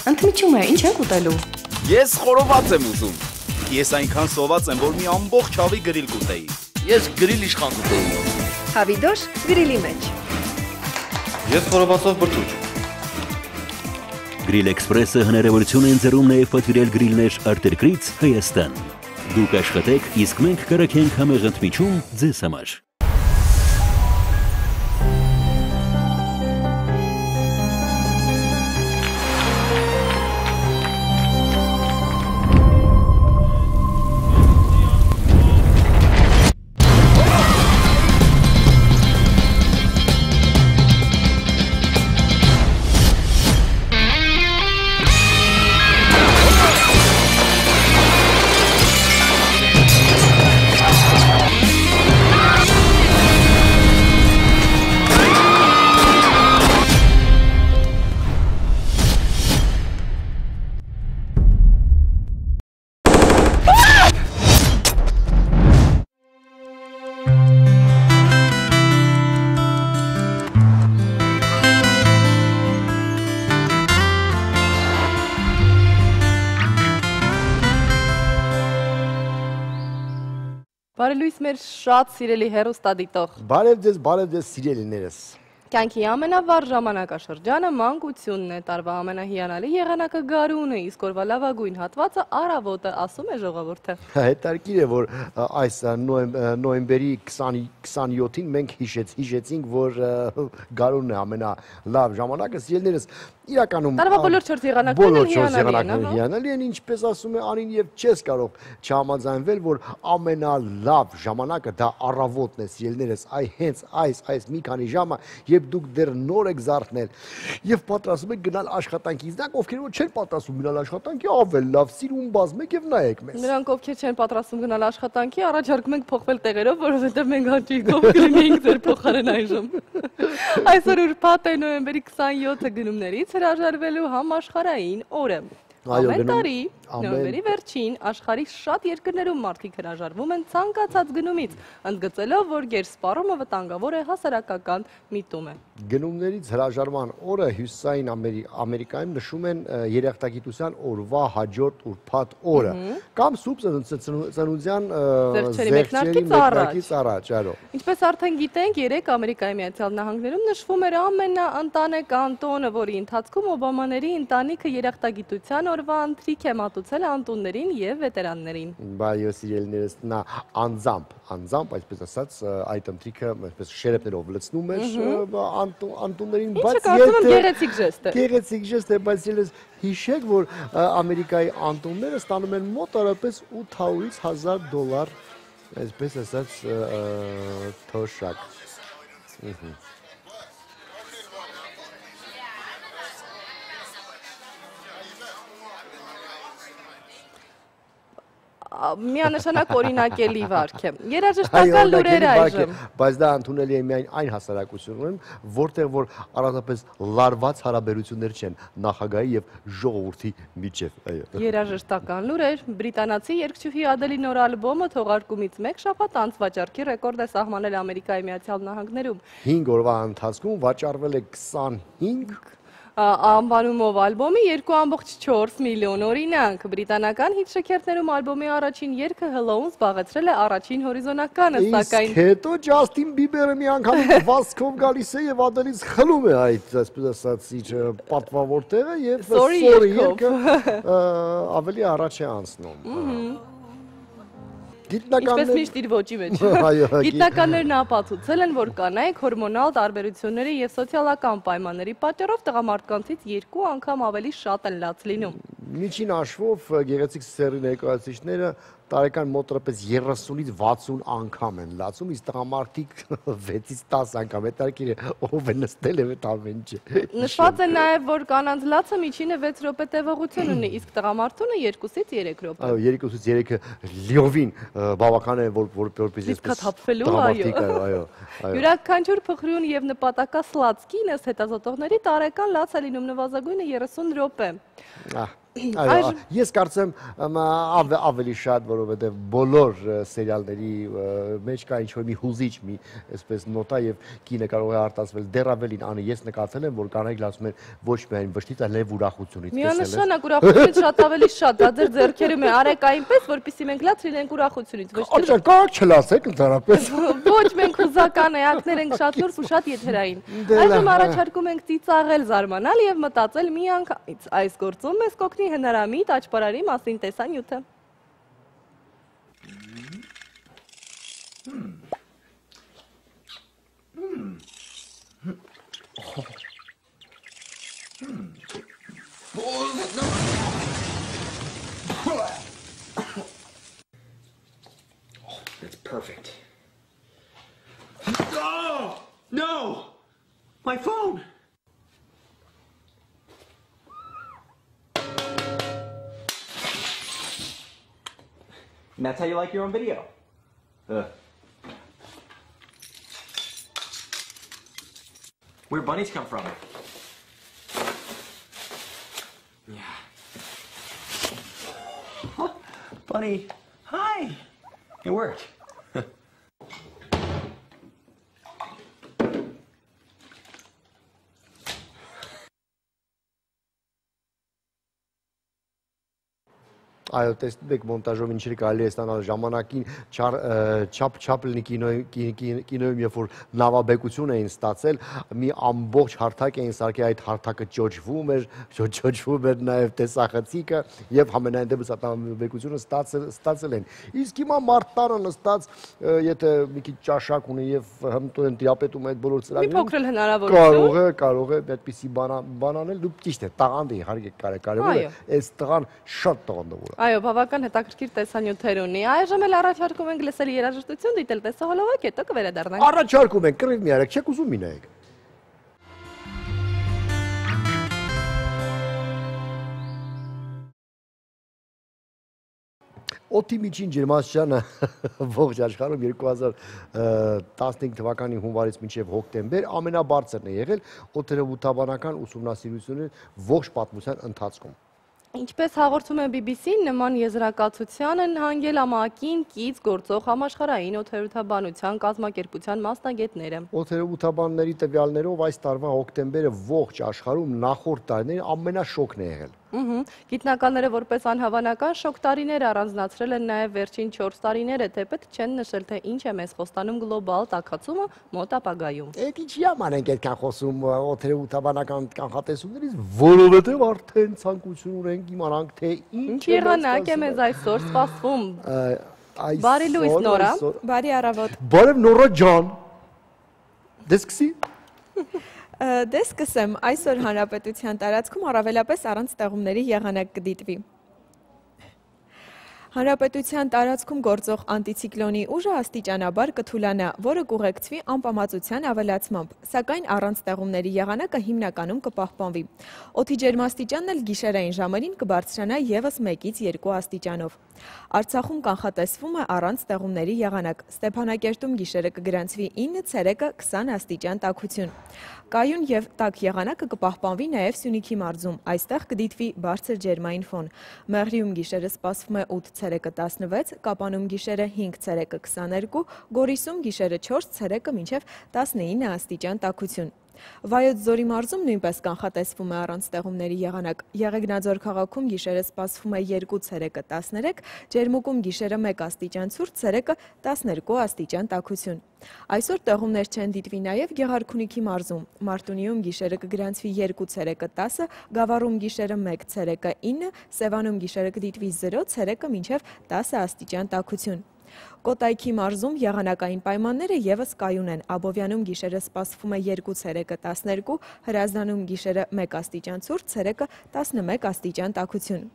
Ընդմիջում է, ինչ ենք ուտելու։ Ես խորոված եմ ուզում։ Ես այնքան սոված եմ, որ մի ամբողջ հավի գրիլ կուտեի։ Ես գրիլ իշխան կուտեի։ Հավիդոշ գրիլի մեջ։ Ես խորովածով բրդուճ։ Գրիլ Էքսպրեսը հնարավորություն է ընձեռում նաև պատվիրել գրիլներ արտերկրից Հայաստան։ Դուք աշխատեք, իսկ մենք կրակենք համեղ ընդմիջում ձեզ համար։ Բարելույս մեր շատ սիրելի հեռուստադիտող։ Բարև ձեզ սիրելիներս։ Կյանքի ամենավառ ժամանակաշրջանը մանկությունն է, տարվա ամենահիանալի եղանակը գարունը, իսկ օրվա լավագույն հատվածը առավոտը, ասում է ժողովուրդը։ Հետաքրքիր է, որ այս նոյեմբերի 27-ին մենք հիշեցինք, որ գարունն է ամենալավ ժամանակը, սիրելիներս։ Իրականում տարվա բոլոր 4 եղանակներն հիանալի են, ինչպես ասում է Անին, եւ չես կարող չհամաձայնվել, որ ամենալավ ժամանակը դա առավոտն է, սիրելիներս, հենց այս մի քանի ժամը, երբ դուք դեռ նոր եք զարթնել եւ պատրաստում եք գնալ աշխատանքի։ Նրանք ովքեր որ չեն պատրաստում գնալ աշխատանքի, ավելի լավ սիրուն բազմեք եւ նայեք մեզ։ Նրանք ովքեր չեն պատրաստում գնալ աշխատանքի, առաջարկում ենք փոխվել տեղերով, որովհետեւ մենք հաճույքով կլինենք ձեր փոխարեն այժմ։ Այսօր ուրբաթ է նոյեմբերի 27-ը գնումներից հրաժարվելու համաշխարհային օրը։ Ամեն տարի նոյեմբերի վերջին աշխարհի շատ երկրներում մարդիկ հրաժարվում են ցանկացած գնումից, ընդգծելով, որ գերսպառումը վտանգավոր է հասարակական միտում է։ Գնումներից հրաժարման օրը Հյուսիսային Ամերիկայում նշում են երախտագիտության օրվա հաջորդ ուրբաթ օրը կամ սուրբ ծննդյան զեղչերի մեկնարկից առաջ, այո։ Ինչպես արդեն գիտենք, 3 Ամերիկայի Միացյալ Նահանգներում նշվում էր ամենաընտանեկան տոնը, որի ընթացքում Օբամաների ընտանիքը երախտագիտության օրվա ընթրիք է մատուցել անտուններին եւ վետերաններին։ Բայո սիրելիներս, նա անձամբ, այսպես ասած, այդ ընթրիքը այսպես շերեփներով լցնում էր անտուններին, բայց գեղեցիկ ժեստ է։ Գեղեցիկ ժեստ է, բայց ելս հիշեք, որ Ամերիկայի անտունները ստանում են մոտարապես $800-ից $1000, այսպես ասած, թոշակ։ Միանշանակ օրինակելի վարք է։ Երաժշտական լուրեր այժմ։ Բայց դա ընդունելի է միայն այն հասարակությունում, որտեղ որ առանձնապես լարված հարաբերություններ չեն նախագահի եւ ժողովրդի միջև։ Երաժշտական լուրեր։ Բրիտանացի երգչուհի Ադելի նոր ալբոմը թողարկումից մեկ շաբաթ անց վաճառքի ռեկորդ է սահմանել Ամերիկայի Միացյալ Նահանգներում։ 5 օրվա ընթացքում վաճառվել է 25 անվանումով ալբոմի 2.4 միլիոն օրինակ։ Բրիտանական հիթ-շքերթներում ալբոմի առաջին երգը Hello-ն զբաղեցրել է առաջին հորիզոնականը, սակայն իսկ հետո Ջասթին Բիբերը մի անգամ վազքով գալիս է եւ Ադելից խլում է այդ, այսպես ասած, իր պատվավոր տեղը եւ Sorry երգը ավելի առաջ է անցնում։ Ինչպես միշտ իր ոճի մեջ։ Գիտնականներն ապացուցել են, որ կանայք հորմոնալ տարբերությունների եւ սոցիալական պայմանների պատճառով տղամարդկանցից 2 անգամ ավելի շատ են լաց լինում։ Միջին հաշվով գեղեցիկ սերի ներկայացուցիչները տարեկան մոտավորապես 30-ից 60 անգամ են լացում, իսկ տղամարդիկ 6-ից 10 անգամ, հետաքրքիր է, ով է նստել եւ այդ ամեն ինչը։ Նշված է նաեւ, որ կանանց լացը միջինը 6 րոպե տևողություն ունի, իսկ տղամարդունը 2-ից 3 րոպե։ Այո, 2-ից 3-ը լիովին բավական է, որպես տղամարդիկ, այո։ Յուրաքանչյուր փխրուն եւ նպատակասլաց կինը հետազոտողների տարեկան լաց է լինում նվազագույնը 30 րոպե։ Այո, ես կարծեմ ավելի շատ, որովհետև բոլոր սերիալների մեջ կա ինչ-որ մի հուզիչ, մի այսպես նոտա եւ կինը կարող է արտասվել դեռ ավելին անի, ես նկատել եմ, որ կանայք ասում են ոչ միայն վշտից, այլև ուրախությունից, Միանշանակ ուրախությունից շատ ավելի շատ, դա ձեր ձեռքերում է, արեք այնպես, որպեսզի մենք լաց լինենք ուրախությունից, ոչ թե Կարակ չլացեք ընդհանրապես։ Ոչ, մենք հուզական էակներ ենք շատ նուրբ ու շատ եթերային։ Այժմ առաջարկում ենք ծիծաղել, զարմանալ եւ մտածել միանգամից այս գործում մեզ կօգնի հնարամիտ աճպարարի մասին տեսանյութը։ That's perfect. Oh, no! My phone! And that's how you like your own video? Where bunnies come from? Yeah. Bunny, hi! It worked. Այո, տեսնեք մոնտաժով ինչի կարելի է ստանալ ժամանակին չափ լինի կինոյում, երբ որ նավաբեկություն էին ստացել, մի ամբողջ հարթակ էին սարքել, այդ հարթակը ճոճվում էր նաև տեսախցիկը եւ համենայն դեպս նավաբեկությունը ստացել են։ Իսկ հիմա մարդտանը նստած, եթե մի քիչ ճաշակ ունի եւ հմտորեն տիրապետում այդ բոլոր ծրագրերին, մի փոքր հնարավորություն կարող է այդպիսի բան անել, դու ճիշտ է, տաղանդ է իհարկե կարևորը, այս տղան շատ տաղանդավոր է։ Այո, բավական հետաքրքիր տեսանյութեր ունի։ Այժմ էլ առաջարկում ենք լսել երաժշտություն, դիտել տեսահոլովակ, հետո կվերադառնանք։ Առաջարկում ենք, կռիվ մի արեք, չեք ուզում մի նայեք։ Օդի միջին ջերմաստիճանը ողջ աշխարհում 2015 թվականի հունվարից մինչև հոկտեմբեր ամենաբարձրն է եղել օդերևութաբանական ուսումնասիրությունների ողջ պատմության ընթացքում։ Ինչպես հաղորդում է BBC-ն, նման եզրակացության են հանգել ԱՄԱԿ-ին կից գործող համաշխարհային օդերևութաբանության կազմակերպության մասնագետները։ Օդերևութաբանների տվյալներով այս տարվա հոկտեմբերը ողջ աշխարհում նախորդ տարիների ամենաշոկն է եղել։ Գիտնականները որպես անհավանական շոկ տարիներ առանձնացրել են նաև վերջին 4 տարիները, թեպետ չեն նշել, թե ինչ է մեզ խոստանում գլոբալ տաքացումը մոտ ապագայում։ Այդ ինչի համար ենք այդքան խոսում օդերևութաբանական կանխատեսումներից, որովհետև արդեն ցանկություն ունենք իմանանք, թե ինչ եղանակ է մեզ այսօր սպասվում։ Բարի լույս Նորա։ Բարի առավոտ։ Բարև Նորա ջան։ Դե սկսի։ Դե սկսեմ, այսօր հանրապետության տարածքում առավելապես առանց ստեղումների եղանակ կդիտվի։ Հանրապետության տարածքում գործող անտիցիկլոնի ուժը աստիճանաբար կթուլանա, որը կուղեկցվի անպամացության ավելացմամբ, սակայն առանց ստեղումների եղանակը հիմնականում կպահպանվի։ Օդի ջերմաստիճանն էլ գիշերային ժամերին կբարձրանա ևս 1-ից 2 աստիճանով։ Արցախում կանխատեսվում է առանց ստեղումների եղանակ, Ստեփանակերտում գիշերը կգրանցվի 9, ցերեկը 20 աստիճան տաքություն։ Կայուն եւ տաք եղանակը կպահպանվի նաև Սյունիքի մարզում, այստեղ կդիտվի բարձր ջերմային ֆոն։ Մեղրիում գիշերը սպասվում է 8, ցերեկը 16, Կապանում գիշերը 5, ցերեկը 22, Գորիսում գիշերը 4, ցերեկը մինչև 19 աստիճան տաքություն։ Վայոց Ձորի մարզում նույնպես կանխատեսվում է առանց ստեղումների եղանակ, Եղեգնաձոր քաղաքում գիշերը սպասվում է 2, ցերեկը 13, Ջերմուկում գիշերը 1 աստիճան ցուրտ, ցերեկը 12 աստիճան տաքություն։ Այսօր տեղումներ չեն դիտվի նաև Գեղարքունիքի մարզում, Մարտունիում գիշերը կգրանցվի 2, ցերեկը 10, Գավառում գիշերը 1, ցերեկը 9, Սևանում գիշերը կդիտվի 0, ցերեկը մինչև 10 աստիճան տաքություն։ Կոտայքի մարզում եղանակային պայմանները ևս կայուն են, Աբովյանում գիշերը սպասվում է 2, ցերեկը 12, Հրազդանում գիշերը 1 աստիճան ցուրտ, ցերեկը 11 աստիճան տաքություն։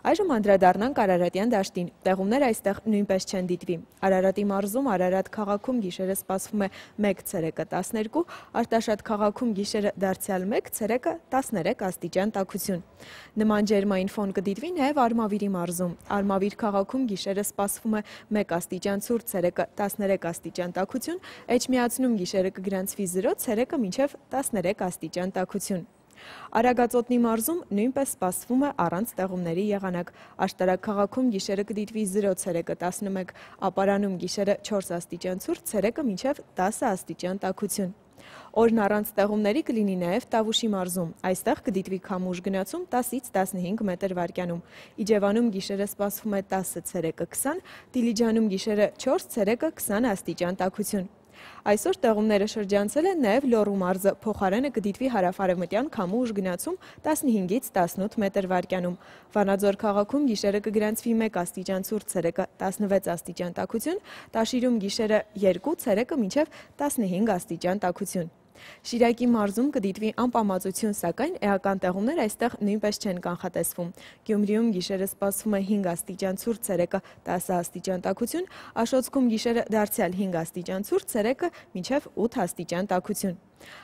Այժմ անդրադառնանք Արարատյան դաշտին, տեղումներ այստեղ նույնպես չեն դիտվի։ Արարատի մարզում Արարատ քաղաքում գիշերը սպասվում է 1, ցերեկը 12, Արտաշատ քաղաքում գիշերը դարձյալ 1, ցերեկը 13 աստիճան տաքություն։ Նման ջերմային ֆոն կդիտվի նաև Արմավիրի մարզում, Արմավիր քաղաքում գիշերը սպասվում է 1 աստիճան ցուրտ, ցերեկը 13 աստիճան տաքություն, Էջմիածնում գիշերը կգրանցվի 0, ցերեկը մինչև 13 աստիճան տաքություն։ Արագածոտնի մարզում նույնպես սպասվում է առանց տեղումների եղանակ։ Աշտարակ քաղաքում գիշերը կդիտվի 0 ցելեկը 11, Ապարանում գիշերը 4 աստիճան ցուրտ, ցերեկը մինչև 10 աստիճան տաքություն։ Օրն առանց տեղումների կլինի նաև Տավուշի մարզում։ Այստեղ կդիտվի քամուշ գնացում 10-ից 15 մետր վարկյանում։ Իջևանում գիշերը սպասվում է 10 ցելեկը 20, Դիլիջանում գիշերը 4 ցելեկը 20 աստիճան տաքություն։ Այսօր տեղումները շրջանցել են նաև Լոռու մարզը, փոխարենը կդիտվի հարավ-արևմտյան քամուշ գնացում 15-ից 18 մետր վարկյանում։ Վանաձոր քաղաքում գիշերը կգրանցվի 1 աստիճան ցուրտ, ցերեկը 16 աստիճան տաքություն, Տաշիրում գիշերը 2, ցերեկը մինչև 15 աստիճան տաքություն։ Շիրակի մարզում կդիտվի անպամացություն, սակայն էական տեղումներ այստեղ նույնպես չեն կանխատեսվում։ Գյումրիում գիշերը սպասվում է 5 աստիճան ցուրտ, ցերեկը 10 աստիճան տաքություն, Աշոտսկում գիշերը դարձյալ 5 աստիճան ցուրտ, ցերեկը մինչև 8 աստիճան տաքություն։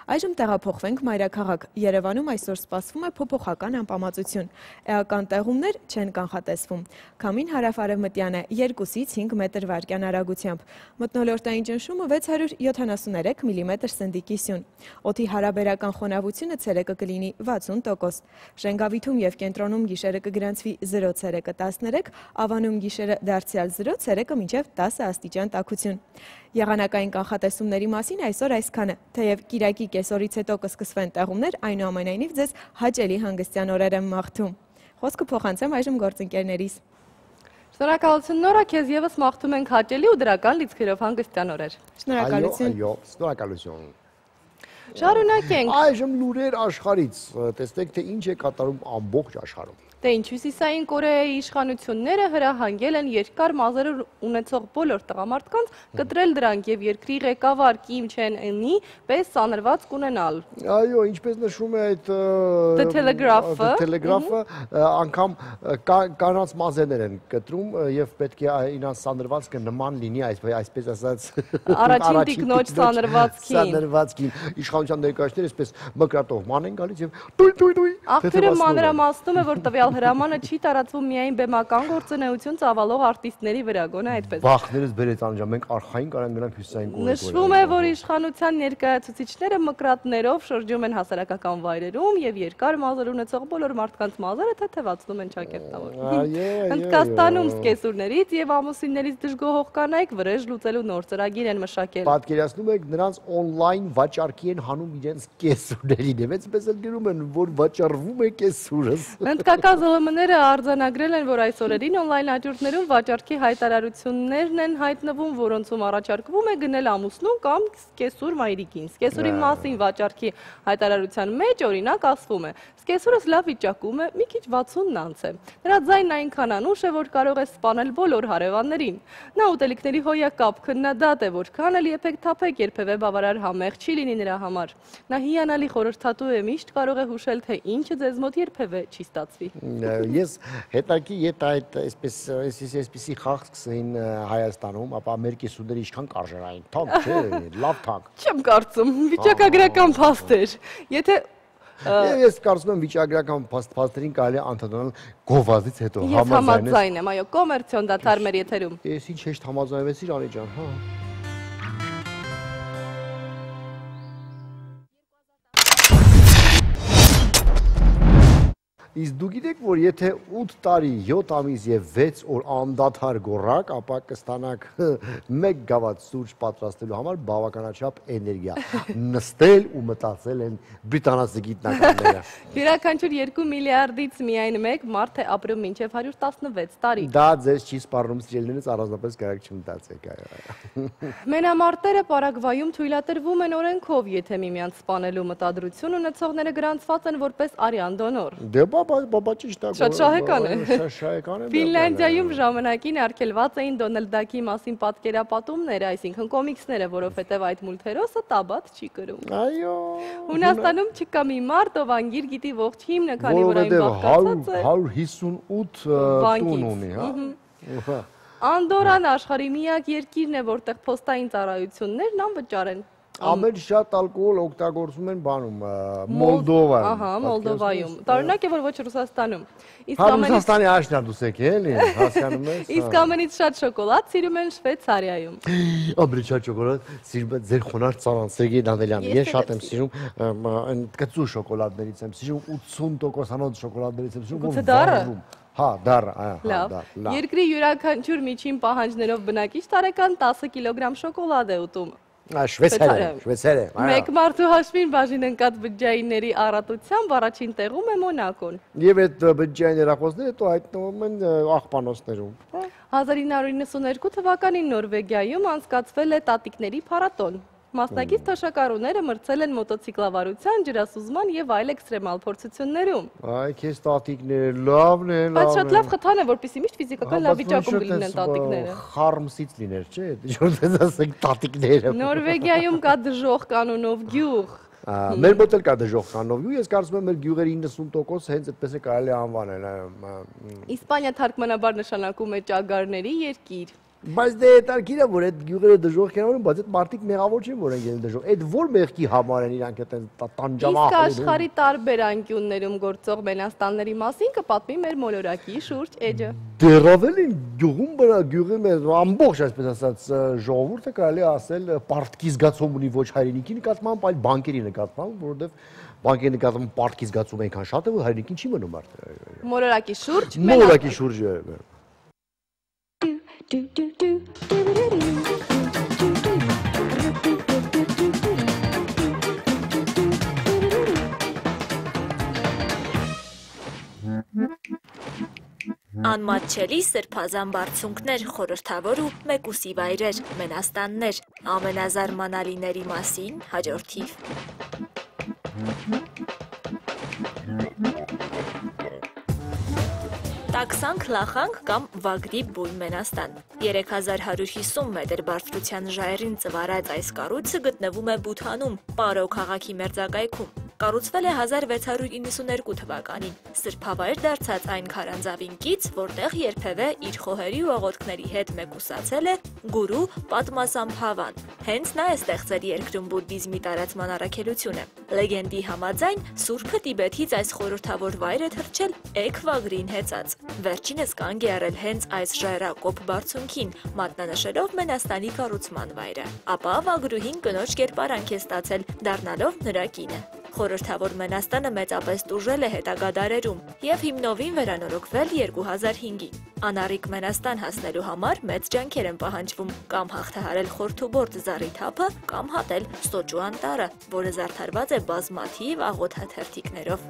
Այժմ տեղափոխվենք մայրաքաղաք։ Երևանում այսօր սպասվում է փոփոխական անպամացություն։ Էական տեղումներ չեն կանխատեսվում։ Քամին հարավ-արևմտյան է 2-ից 5 մետր վարկյան արագությամբ։ Մթնոլորտային ճնշումը 673 մմ սնդիկի սյուն։ Օդի հարաբերական խոնավությունը ցերեկը կլինի 60%։ Շենգավիթում եւ կենտրոնում գիշերը կգրանցվի 0 ցերեկը 13, Ավանում գիշերը դարձյալ 0, ցերեկը մինչև 10 աստիճան տաքություն։ Եղանակային կանխատեսումների մասին այսօր այսքանը, թեև Կիրակի կեսօրից հետո կսկսվեն տեղումներ, այնուամենայնիվ ձեզ հաճելի հանգստյան օրեր եմ մաղթում։ Խոսքը փոխանցեմ այժմ գործընկերներիս։ Շնորհակալություն Նորա, քեզ եւս մաղթում ենք հաճելի ու դրական լիցքերով հանգստյան օրեր։ Շնորհակալություն։ Այո, շնորհակալություն։ Շարունակենք։ Այժմ լուրեր աշխարհից, տեսնենք թե ինչ է կատարում ամբողջ աշխարհում։ Դե ինչ Հյուսիսային Կորեայի իշխանությունները հրահանգել են երկար մազեր ունեցող բոլոր տղամարդկանց կտրել դրանք եւ երկրի ղեկավար Կիմ Չեն Ընի պես սանրված կունենալ։ Այո, ինչպես նշում է այդ Telegraph-ը, անգամ կանանց մազերներ են կտրում եւ պետք է իրանց սանրվածքը նման լինի, այսպես ասած, առաջին տիկնոջ սանրվածքին։ Իշխանության ներկայացուցիչները այսպես մկրատով ման են գալիս եւ տույ։ Աղբյուրը մանրամասնում է, որ տվյալ հրամանը չի տարածվում միայն բեմական գործունեություն ծավալող արտիստների վրա, գոնե այդպես։ Բախներս բերեց անջան, մենք արխային կարան գնանք Հյուսիսային Կորեա։ Նշվում է, որ իշխանության ներկայացուցիչները մկրատներով շրջում են հասարակական վայրերում եւ երկար մազեր ունեցող բոլոր մարդկանց մազերը թեթևացնում են ճակերտավոր։ Հնդկաստանում սկեսուրներից եւ ամուսիններից դժգոհող կանայք վրեժ լուծելու նոր ծրագիր են մշակել։ Պատկերացնում եք նրանց օնլայն վաճառքի են հանում իրենց կեսուրներին եւ այսպես էլ գրում են, որ վաճառվում է կեսուրս։ Հնդկական ԶԼՄ-ները արձանագրել են, որ այս օրերին օնլայն աճուրդներում վաճառքի հայտարարություններն են հայտնվում, որոնցում առաջարկվում է գնել ամուսնու կամ սկեսուր մայրիկին։ Սկեսուրի մասին վաճառքի հայտարարության մեջ օրինակ ասվում է. Սկեսուրս լավ վիճակում է, մի քիչ 60-ն անց է։ Նրա ձայնն այնքան անուշ է, որ կարող է սպանել բոլոր հարևաններին։ Նա ուտելիքների հոյակապ քննադատ է, որքան էլ եփեք-թափեք երբևէ բավարար համեղ չի լինի նրա համար։ Նա հիանալի խորհրդատու է, միշտ կարող է հուշել, թե ինչը ձեզ մոտ երբևէ չի ստացվի։ Ես հետաքի ետ այդ այսպիսի խաղ սկսեին Հայաստանում, ապա մեր կեսուրները ինչքան կարժերային, թանկ չէ, լավ թանկ։ Չեմ կարծում, վիճակագրական փաստ էր։ Եթե Ես կարծում եմ վիճակագրական փաստերին կարելի է անդրադառնալ գովազդից հետո Ես համաձայն եմ, այո, կոմերցիոն դադար մեր եթերում։ Ես ինչ հեշտ համաձայնվեցիր Անի ջան, հա։ Իսկ դու գիտեք, որ եթե 8 տարի, 7 ամիս եւ 6 օր անդադար գոռակ, ապա կստանաք 1 գավաթ սուրճ պատրաստելու համար բավականաչափ էներգիա։ Նստել ու մտածել են բրիտանացի գիտնականները։ Յուրաքանչյուր 2 միլիարդից միայն 1 մարդ է ապրում մինչև 116 տարի։ Դա ձեզ չի սպառնում սիրելիներս, առանձնապես կարեք չմտածեք, այո։ Մենամարտերը Պարագվայում թույլատրվում են օրենքով, եթե միմյանց սպանելու մտադրություն ունեցողները գրանցված են որպես արյան դոնոր։ Բաբա ճիշտ է։ Շատ շահեկան է։ Շահեկան է։ Ֆինլանդիայում ժամանակին արգելված էին Դոնալդ Դաքի մասին պատկերապատումները, այսինքն կոմիքսները, որովհետև այդ մուլտհերոսը տաբատ չի կրում։ Այո։ Հունաստանում չկա մի մարդ, ով անգիր գիտի ողջ հիմնը, քանի որ այն բաղկացած է 158 տուն ունի, հա։ Անդորան աշխարհի միակ երկիրն է, որտեղ փոստային ծառայություններն անվճար են։ Ամեն շատ ալկոհոլ օգտագործում են բանում Մոլդովա։ Ահա, Մոլդովայում։ Տարօրինակ է, որ ոչ Ռուսաստանում։ Ռուսաստանի աշնա դուսեք էլի, հասկանում ես։ Իսկ ամենից շատ շոկոլադ սիրում են Շվեյցարիայում։ Ամենից շատ շոկոլադ սիրում եմ ձեր խոնարհ ծառան Սերգեյ Դանելյանը։ Ես շատ եմ սիրում այն կծու շոկոլադներից եմ սիրում 80%-անոց շոկոլադներից եմ սիրում, որ վառում։ Հա, դառ, լավ։ Երկրի յուրաքանչյուր միջին պահանջներով բնակիչ տարեկան 10 կիլոգրամ շոկոլադ է ուտում։ Շվեյցարիա։ Մեկ մարդու հաշվին բաժին ընկած բջջայինների առատությամբ առաջին տեղում է Մոնակոն։ Եվ այդ բջջային հեռախոսները հետո հայտնվում են աղբանոցներում։ 1992 թվականին Նորվեգիայում անցկացվել է տատիկների փառատոն։ Մասնակից թոշակառուները մրցել են մոտոցիկլավարության, ջրասուզման եւ այլ էքստրեմալ փորձություններում։ Այ քեզ տատիկները լավն է, լավն է։ Բայց շատ լավ խթան է, որպեսզի միշտ ֆիզիկական լավ վիճակում լինեն տատիկները։ Խարմսից լիներ, չէ՞, դժոխ ասենք տատիկները։ Նորվեգիայում կա դժոխ կանոնով գյուղ։ Մեր մոտ էլ կա դժոխ կանոնով գյուղ, ես կարծում եմ մեր գյուղերի 90% հենց այդպես է կարելի անվանել։ Իսպանիա թարգմանաբար նշանակում է ճագարների երկիր։ Բայց դե հետաքրքիր է, որ այդ գյուղերը դժոխք են անում, բայց այդ մարդիկ մեղավոր չեն, որ են ելել դժոխք։ Այդ ո՞ր մեղքի համար են իրանք այդ տանջամահ։ Իսկ աշխարհի տարբեր անկյուններում գործող մենաստանների մասին կպատմի մեր մոլորակի շուրջ էջը։ Դեռավել են գյուղում գյուղի մեր ամբողջ, այսպես ասած, ժողովուրդը կարելի ասել պարտքի զգացում ունի ոչ հայրենիքի նկատմամբ, այլ բանկերի նկատմամբ, որովհետև բանկերի նկատմամբ պարտքի զգացում այնքան շատ է, որ հայրենիքին չի մնում արդեն։ Մոլորակի շուրջ։ Մոլորակի շուրջը։ Անմատչելի սրբազան բարձունքներ, խորհրդավոր ու մեկուսի վայրեր, մենաստաններ, ամենազարմանալիների մասին հաջորդիվ։ Տաքսանք լախանք կամ վագրի բույն մենաստան։ 3150 մետր բարձրության ժայռին ծվարած այս կառույցը գտնվում է Բութանում, Պարո քաղաքի մերձակայքում։ Կառուցվել է 1692 թվականին, սրբավայր դարձած այն քարանձավին կից, որտեղ երբևէ իր խոհերի ու աղոթքների հետ մեկուսացել է գուրու Պատմասամբհավան։ Հենց նա է ստեղծել երկրում բուդդիզմի տարածման առաքելությունը։ Լեգենդի համաձայն Սուրբը Տիբեթից այս խորհրդավոր վայր է թռչել էգ վագրին հեծած։ Վերջինս կանգ է առել հենց այս ժայռակոպ բարձունքին, մատնանշելով մենաստանի կառուցման վայրը։ Ապա վագրուհին կնոջ կերպարանք է ստացել, դառնալով նրա կինը։ Խորհրդավոր մենաստանը մեծապես տուժել է հետագա դարերում և հիմնովին վերանորոգվել 2005-ին։ Անառիկ մենաստան հասնելու համար մեծ ջանքեր են պահանջվում կամ հաղթահարել խորթուբորդ զառի թափը, կամ հատել Սոճու անտառը, որը զարդարված է բազմաթիվ աղոթաթերթիկներով։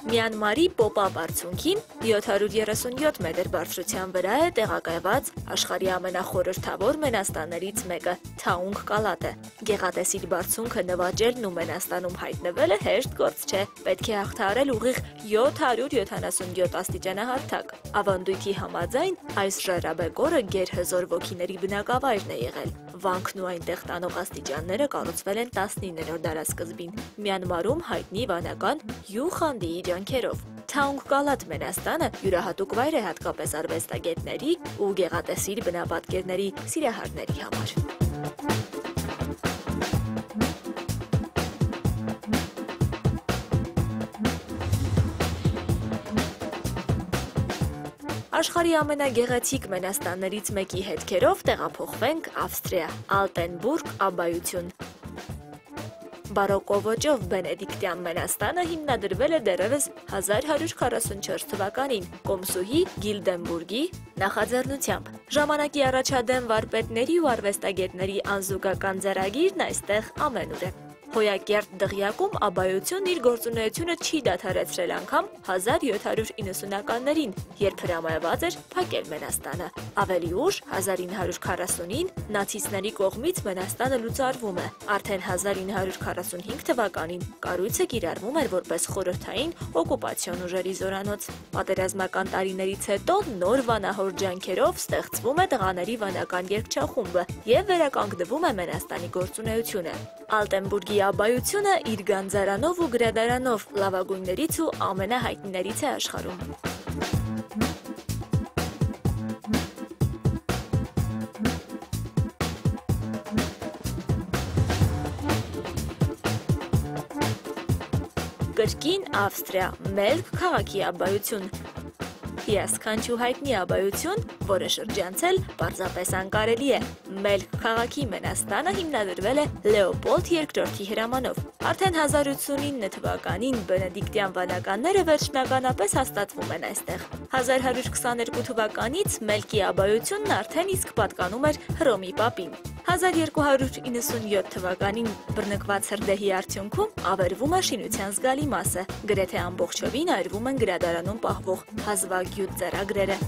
Մյանմարի Պոպա բարձունքին 737 մետր բարձրության վրա է տեղակայված աշխարհի ամենախորհրդավոր մենաստաններից մեկը՝ Թաունգ Կալատը։ Գեղատեսիլ բարձունքը նվաճելն ու մենաստանում հայտնվելը հեշտ գործ չէ, պետք է հաղթահարել ուղիղ 777 աստիճանահարթակ։ Ավանդույթի համաձայն այս ժայռաբեկորը գերհզոր ոգիների բնակավայրն է եղել։ Վանքն ու այնտեղ տանող աստիճանները կառուցվել են 19-րդ դարասկզբին, Մյանմարում հայտնի վանական Յու Խանդիի ջանքերով։ Թաունգ Կալատ մենաստանը յուրահատուկ վայր է հատկապես արվեստագետների ու գեղատեսիլ բնապատկերների սիրահարների համար։ Աշխարհի ամենագեղեցիկ մենաստաններից մեկի հետքերով տեղափոխվենք Ավստրիա, Ալտենբուրգ աբբայություն։ Բարոկո ոճով բենեդիկտյան մենաստանը հիմնադրվել է դեռևս 1144 թվականին Կոմսուհի Գիլդենբուրգի նախաձեռնությամբ։ Ժամանակի առաջադեմ վարպետների ու արվեստագետների անզուգական ձեռագիրն այստեղ ամենուր է։ Հոյակերտ դղյակում աբբայությունն իր գործունեությունը չի դադարեցրել անգամ 1790-ականներին, երբ հրամայված էր փակել մենաստանը։ Ավելի ուշ 1940-ին նացիստների կողմից մենաստանը լուծարվում է։ Արդեն 1945 թվականին կառույցը կիրառվում էր որպես խորհրդային օկուպացիոն ուժերի զորանոց։ Պատերազմական տարիներից հետո նոր վանահոր ջանքերով ստեղծվում է տղաների վանական երգչախումբը և վերականգնվում է մենաստանի գործունեությունը։ Ալտենբուրգի աբբայությունը իր գանձարանով ու գրադարանով լավագույններից ու ամենահայտնիներից է աշխարհում։ Կրկին Ավստրիա, Մելք քաղաքի աբայություն։ Հիասքանչու հայտնի աբայություն, որը շրջանցել պարզապես անկարելի է։ Մելք քաղաքի մենաստանը հիմնադրվել է Լեոպոլդ II հրամանով։ Արդեն 1089 թվականին բենեդիկտյան վանականները վերջնականապես հաստատվում են այստեղ։ 1122 թվականից Մելքի աբայությունն արդեն իսկ պատկանում էր Հռոմի պապին։ 1297 թվականին բռնկված հրդեհի արդյունքում ավերվում է շինության զգալի մասը, գրեթե ամբողջովին այրվում են գրադարանում պահվող հազվագյուտ ձեռագրերը։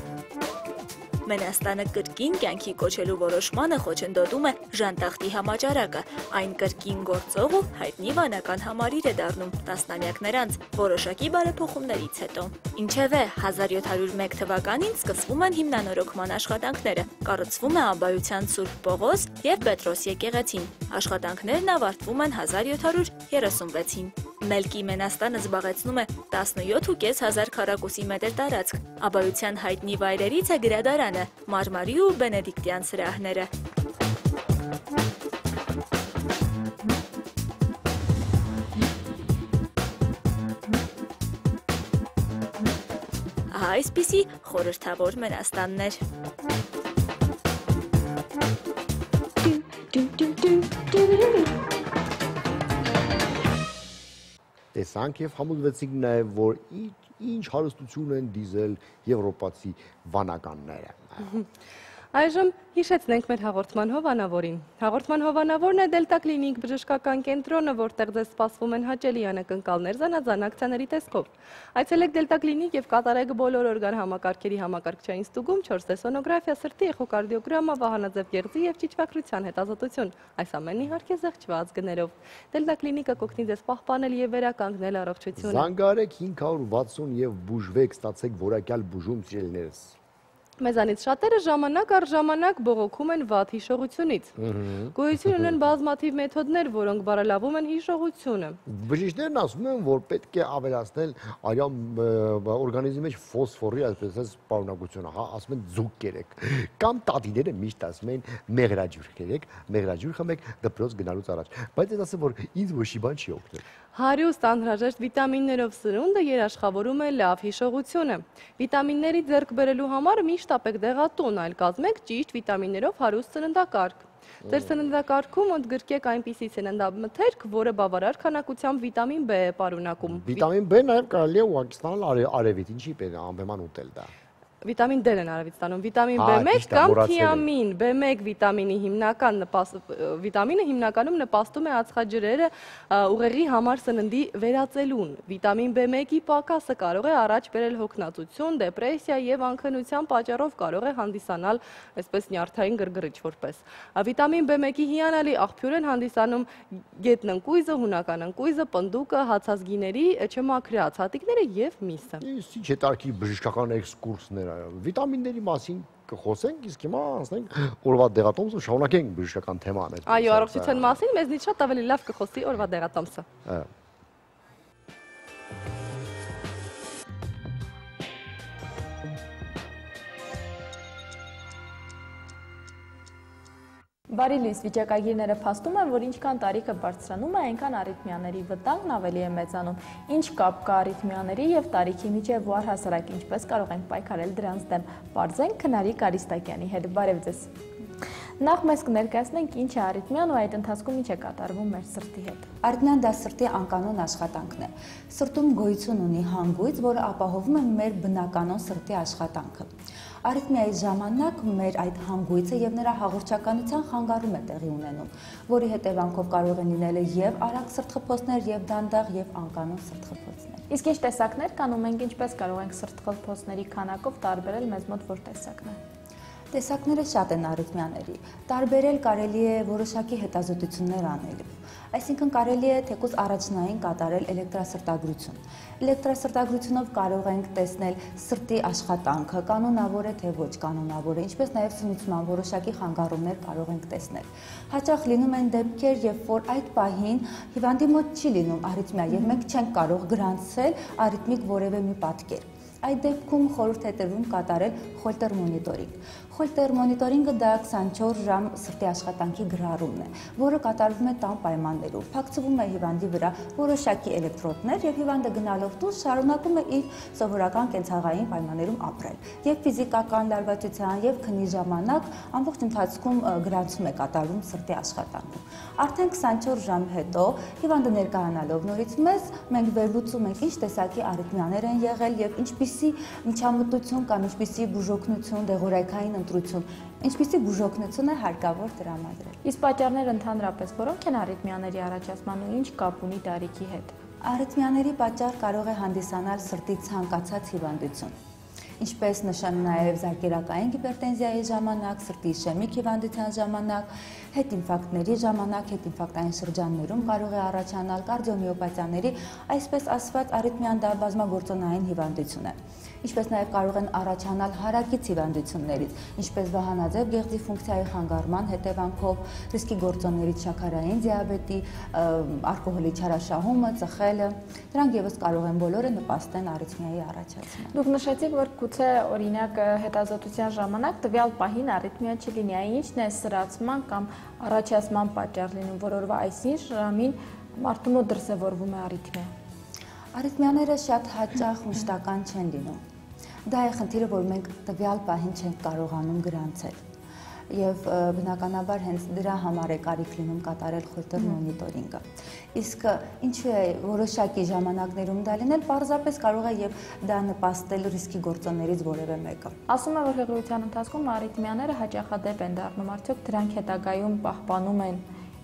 Մենաստանը կրկին կյանքի կոչելու որոշմանը խոչընդոտում է Ժանտախտի համաճարակը, այն կրկին գործող ու հայտնի վանական համարիր է դառնում տասնամյակներ անց, որոշակի բարեփոխումներից հետո։ Ինչևէ, 1701 թվականին սկսվում են հիմնանորոգման աշխատանքները, կառուցվում է աբայության Սուրբ Պողոս և Պետրոս եկեղեցին։ Աշխատանքներն ավարտվում են 1736-ին։ Մելքի մենաստանը զբաղեցնում է 17,500 քառակուսի մետր տարածք։ Աբայության հայտնի վայրերից է գրադարանը, մարմարի ու բենեդիկտյան սրահները։ Ահա այսպիսի խորհրդավոր մենաստաններ։ Տեսանք եւ համոզվեցինք նաեւ, որ ինչ հարստություն են դիզել եվրոպացի վանականները։ Այժմ հիշեցնենք մեր հաղորդման հովանավորին։ Հաղորդման հովանավորն է Դելտա Կլինիկ բժշկական կենտրոնը, որտեղ ձեզ սպասվում են հաճելի անակնկալներ զանազան ակցիաների տեսքով։ Այցելեք Դելտա Կլինիկ եւ կատարեք բոլոր օրգան համակարգերի համակարգչային ստուգում, 4D սոնոգրաֆիա, սրտի էխոկարդիոգրամա, վահանաձև գեղձի եւ ճիճվակրության հետազոտություն։ Այս ամենն իհարկե զեղչված գներով։ Դելտա Կլինիկը կօգնի ձեզ պահպանել եւ վերականգնել առողջությունը։ Զանգարեք 560 եւ բուժվեք, ստացեք որակյալ բուժում, սիրելիներս։ Մեզանից շատերը ժամանակ առ ժամանակ բողոքում են վատ հիշողությունից։ Գոյություն ունեն բազմաթիվ մեթոդներ, որոնք բարելավում են հիշողությունը։ Բժիշկներն ասում են, որ պետք է ավելացնել արյան օրգանիզմի մեջ ֆոսֆորի այսպես պարունակությունը, հա, ասում են ձուկ կերեք։ Կամ տատիները միշտ ասում են մեղրաջուր կերեք, մեղրաջուր խմեք դպրոց գնալուց առաջ։ Բայց ես ասեմ, որ ինձ ոչի բան չի օգնել։ Հարուստ անհրաժեշտ վիտամիններով սնունդը երաշխավորում է լավ հիշողությունը։ Վիտամինների ձեռք բերելու համար միշտ ապեք դեղատուն, այլ կազմեք ճիշտ վիտամիններով հարուստ սննդակարգ։ Ձեր սննդակարգում ընդգրկեք այնպիսի սննդամթերք, որը բավարար քանակությամբ վիտամին B է պարունակում։ Վիտամին B նաև կարելի է ուղղակի ստանալ արևից, ինչի պետք է անպայման ուտել դա։ Վիտամին D-ն են արևից ստանում, վիտամին B1 կամ թիամին, B1 վիտամինը հիմնականում նպաստում է ածխաջրերը ուղեղի համար սննդի վերածելուն։ Վիտամին B1-ի պակասը կարող է առաջ բերել հոգնածություն, դեպրեսիա եւ անքնության պատճառով կարող է հանդիսանալ այսպես նյարդային գրգռիչ որպես։ Վիտամին B1-ի հիանալի աղբյուր են հանդիսանում գետնընկույզը, հունական ընկույզը, պնդուկը, հացազգիների չմաքրած հատիկները եւ միսը։ Ինչ է տարկի բժշկական էքսկուրսներ վիտամինների մասին կխոսենք, իսկ հիմա անցնենք օրվա դեղատոմսը, շարունակենք բժշկական թեման։ Այո, առողջության մասին մեզնից շատ ավելի լավ կխոսի օրվա դեղատոմսը։ Բարի լույս, վիճակագիրները փաստում են, որ ինչքան տարիքը բարձրանում է, այնքան արիթմիաների վտանգն ավելի է մեծանում։ Ինչ կապ կա արիթմիաների եւ տարիքի միջեւ ու առհասարակ ինչպես կարող ենք պայքարել դրանց դեմ։ Պարզենք Քնարիկ Արիստակյանի հետ։ Բարև ձեզ։ Նախ մեզ կներկայացնենք ինչ է արիթմիան ու այդ ընթացքում ինչ է կատարվում մեր սրտի հետ։ Արիթմիան դա սրտի անկանոն աշխատանքն է։ Սրտում գոյություն ունի հանգույց, որը ապահովում է մեր բնականոն սրտի աշխատանքը։ Արիթմիայի ժամանակ մեր այդ հանգույցը եւ նրա հաղորդչականության խանգարում է տեղի ունենում, որի հետևանքով կարող են լինել եւ արագ սրտխփոցներ, եւ դանդաղ, եւ անկանոն սրտխփոցներ։ Իսկ ինչ տեսակներ կան ու մենք ինչպես կարող ենք սրտխփոցների քանակով տարբերել մեզ մոտ որ տեսակն է։ Տեսակները շատ են արիթմիաների։ Տարբերել կարելի է որոշակի հետազոտություններ անել։ Այսինքն կարելի է թեկուզ առաջնային կատարել էլեկտրասրտագրություն։ Էլեկտրասրտագրությունով կարող ենք տեսնել սրտի աշխատանքը, կանոնավոր է թե ոչ կանոնավոր է, ինչպես նաև սնուցման որոշակի խանգարումներ կարող ենք տեսնել։ Հաճախ լինում են դեպքեր, երբ որ այդ պահին հիվանդի մոտ չի լինում արիթմիա եւ մենք չենք կարող գրանցել արիթմիկ որևէ մի պատկեր։ Այդ դեպքում խորհուրդ է տրվում կատարել խոլտեր մոնիտորինգ։ Խոլտեր մոնիտորինգը դա 24 ժամ սրտի աշխատանքի գրառումն է, որը կատարվում է տան պայմաններում։ Փակցվում է հիվանդի վրա որոշակի էլեկտրոդներ եւ հիվանդը գնալով դուրս շարունակում է իր սովորական կենցաղային պայմաններում ապրել։ Եվ ֆիզիկական լարվածության եւ քնի ժամանակ ամբողջ ընթացքում գրանցում է կատարվում սրտի աշխատանքում։ Արդեն 24 ժամ հետո հիվանդը ներկայանալով նորից մեզ մենք վերլուծում ենք ինչ տեսակի արիթմիաներ են եղել եւ ինչպիսի միջամտություն կամ ինչպիսի բուժօգնություն, դեղորայքային ընտրություն, ինչպիսի բուժօգնություն է հարկավոր տրամադրել։ Իսկ պատճառները ընդհանրապես որոնք են արիթմիաների առաջացման ու ինչ կապ ունի տարիքի հետ։ Արիթմիաների պատճառ կարող է հանդիսանալ սրտի ցանկացած հիվանդություն, ինչպես նշան նաև զարկերակային հիպերտենզիայի ժամանակ, սրտի իշեմիկ հիվանդության ժամանակ, հետինֆարկտների ժամանակ, հետինֆարկտային շրջաններում կարող է առաջանալ կարդիոմիոպաթիաների, այսպես ասված արիթմիան դա բազմագործոնային հիվանդություն է, ինչպես նաև կարող են առաջանալ հարակից հիվանդություններից, ինչպես վահանաձև գեղձի ֆունկցիայի խանգարման հետևանքով, ռիսկի գործոններից շաքարային դիաբետի, ալկոհոլի չարաշահումը, ծխելը, դրանք եւս կարող են բոլորը նպաստեն արիթմիայի առաջացմանը։ Դուք նշեցիք, որ գուցե օրինակ հետազոտության ժամանակ տվյալ պահին արիթմիա չլինի, ինչն է սրացման կամ առաջացման պատճառ լինում, որ օրվա այսինչ ժամին մարդու մոտ դրսևորվում է արիթմիա։ Արիթմիաները շատ հաճախ մշտական չեն լինում։ Դա է խնդիրը, որ մենք տվյալ պահին չենք կարողանում գրանցել։ Եվ բնականաբար հենց դրա համար է կարիք լինում կատարել խոլտեր մոնիտորինգը։ Իսկ ինչու է որոշակի ժամանակներում դա լինել, պարզապես կարող է եւ դա նպաստել ռիսկի գործոններից որևէ մեկը։ Ասում է, որ հղիության ընթացքում արիթմիաները հաճախադեպ են դառնում, արդյոք դրանք հետագայում պահպանում են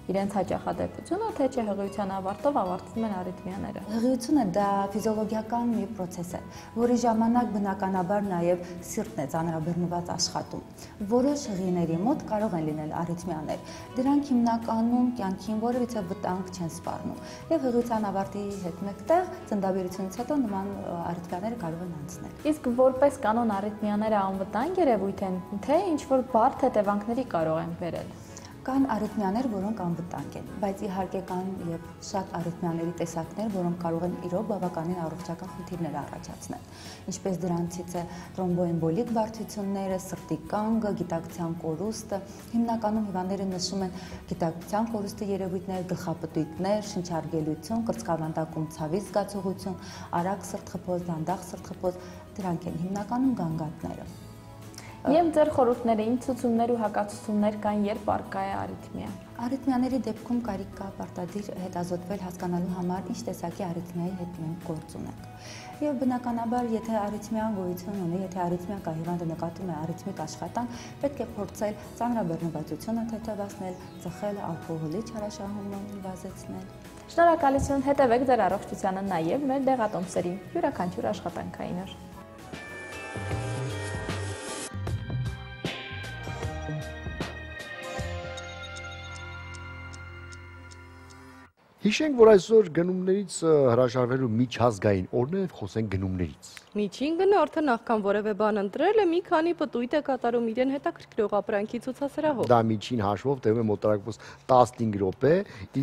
իրենց հաճախադեպությունը, թե չէ հղիության ավարտով ավարտվում են արիթմիաները։ Հղիությունը դա ֆիզիոլոգիական մի process է, որի ժամանակ բնականաբար նաև սիրտն է ծանրաբեռնված աշխատում։ Որոշ հղիների մոտ կարող են լինել արիթմիաներ, դրանք հիմնականում կյանքին որևիցե վտանգ չեն սպառնում, եւ հղիության ավարտի հետ մեկտեղ ծննդաբերությունից հետո նման արիթմիաները կարող են անցնել։ Իսկ որպես կանոն արիթմիաները անվտանգ երևույթ են, թե ինչ-որ բարդ հետևանքների կարող են բերել։ Կան արիթմիաներ, որոնք անվտանգ են, բայց իհարկե կան եւ շատ արիթմիաների տեսակներ, որոնք կարող են իրոք բավականին առողջական խնդիրներ առաջացնել։ Ինչպես դրանցից է թրոմբոեմբոլիկ բարդությունները, սրտի կանգը, գիտակցության կորուստը։ Հիմնականում հիվանդները նշում են գիտակցության կորուստի երևույթներ, գլխապտույտներ, շնչարգելություն, կրծքավանդակում ցավի զգացողություն, արագ սրտխփոց, դանդաղ սրտխփոց, դրանք են հիմնականում գանգատները։ Եվ ձեր խորհուրդները, ինչ ցուցումներ ու հակացուցումներ կան, երբ առկա է արիթմիա։ Արիթմիաների դեպքում կարիք կա պարտադիր հետազոտվել հասկանալու համար ինչ տեսակի արիթմիայի հետ մենք գործ ունենք։ Եվ բնականաբար, եթե արիթմիան գոյություն ունի, եթե արիթմիա կա, հիվանդը նկատում է արիթմիկ աշխատանք, պետք է փորձել ծանրաբեռնվածությունը թեթևացնել, ծխել, ալկոհոլի չարաշահումը նվազեցնել։ Շնորհակալություն, հետևեք ձեր առողջությանը նաև մեր դեղատոմսերին, յուրաքանչյուր աշխատանքային օր։ Հիշենք, որ այսօր գնումներից հրաժարվելու միջազգային օրն է, խոսենք գնումներից։ Միջին գնորդը նախքան որևէ բան ընտրել է, մի քանի պտույտ է կատարում իրեն հետաքրքրող ապրանքի ցուցասրահով։ Դա միջին հաշվով տևում է մոտավորապես 15 րոպե,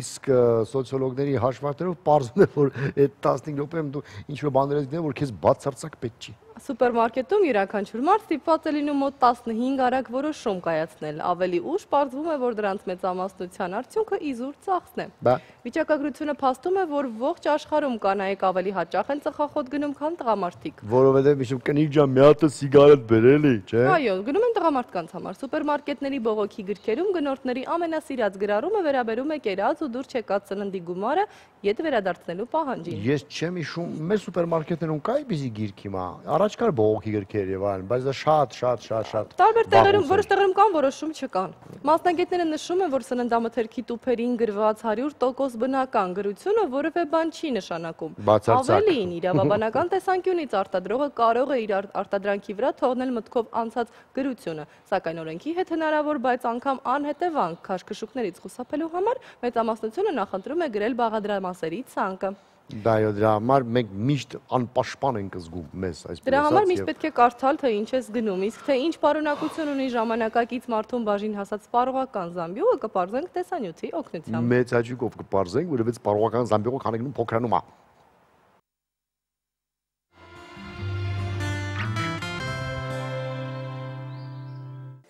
իսկ սոցիոլոգների հաշվարկներով պարզվում է, որ այդ 15 րոպեում դու ինչ-որ բաներ ես դիտել, որ քեզ բացարձակ պետք չի։ Սուպերմարկետում յուրաքանչյուր մարդ ստիպված է լինում մոտ 15 արագ որոշում կայացնել։ Ավելի ուշ պարզվում է, որ դրանց մեծամասնության արդյունքը իզուր ծախսն է։ Վիճակագրությունը փաստում է, որ ողջ աշխարհում կանայք ավելի հաճախ են ծխախոտ գնում, քան տղամարդիկ։ Որովհետև միշտ կնիկ ջան, մի հատ սիգարետ բերելի, չէ՞։ Այո, գնում են տղամարդկանց համար։ Սուպերմարկետների բողոքի գրքերում գնորդների ամենասիրած գրառումը վերաբերում է կերած ու դուր չեկած սննդի գումարը ետ վերադարձնելու պահանջին։ Ես չեմ հիշում, մեր սուպերմարկետներում կա այդպիսի գիրք հիմա։ Առաջ կար բողոքի գրքեր եւ այլն, բայց դա շատ տարբեր տեղերում, որոշ տեղերում կան, որոշում չկան։ Մասնագետները նշում են, որ սննդամթերքի տուփերին գրված 100% բնական գրությունը որևէ բան չի նշանակում։ Ավելին, իրավաբանական տեսանկյունից արտադրողը կարող է իր արտադրանքի վրա թողնել մտքով անցած գրությունը, սակայն օրենքի հետ հնարավոր, բայց անգամ անհետևանք քաշքշուկներից խուսափելու համար մեծամասնությունը նախընտրում է գրել բաղադրամասերի ցանկը։ Դա այո, դրա համար մենք միշտ անպաշտպան ենք զգում մեզ այսպես։ Դրա համար միշտ պետք է կարդալ, թե ինչ ես գնում, իսկ թե ինչ պարունակություն ունի ժամանակակից մարդուն բաժին հասած սպառողական զամբյուղը կպարզենք տեսանյութի օգնությամբ։ Մեծ հաճույքով կպարզենք, որովհետև սպառողական զամբյուղը քանագնում փոքրանում է։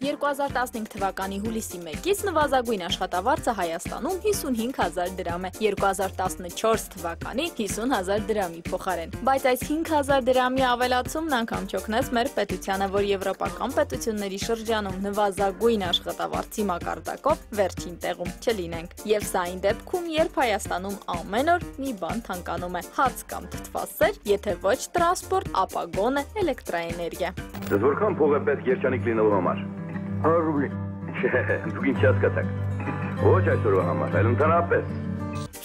2015 թվականի հուլիսի 1-ից նվազագույն աշխատավարձը Հայաստանում 55,000 դրամ է, 2014 թվականի 50,000 դրամի փոխարեն։ Բայց այս 5,000 դրամի ավելացումն անգամ չօգնեց մեր պետությանը, որ եվրոպական պետությունների շրջանում նվազագույն աշխատավարձի մակարդակով վերջին տեղում չլինենք։ Եվ սա այն դեպքում, երբ Հայաստանում ամեն օր մի բան թանկանում է՝ հաց կամ թթվասեր, եթե ոչ տրանսպորտ, ապա գոնե էլեկտրաէներգիա։ Դες որքան փող է պետք երջանիկ լինելու համար։ 100 ռուբլի։ Չէ, դուք ինչ հասկացաք։ Ոչ այսօրվա համար, այլ ընդհանրապես։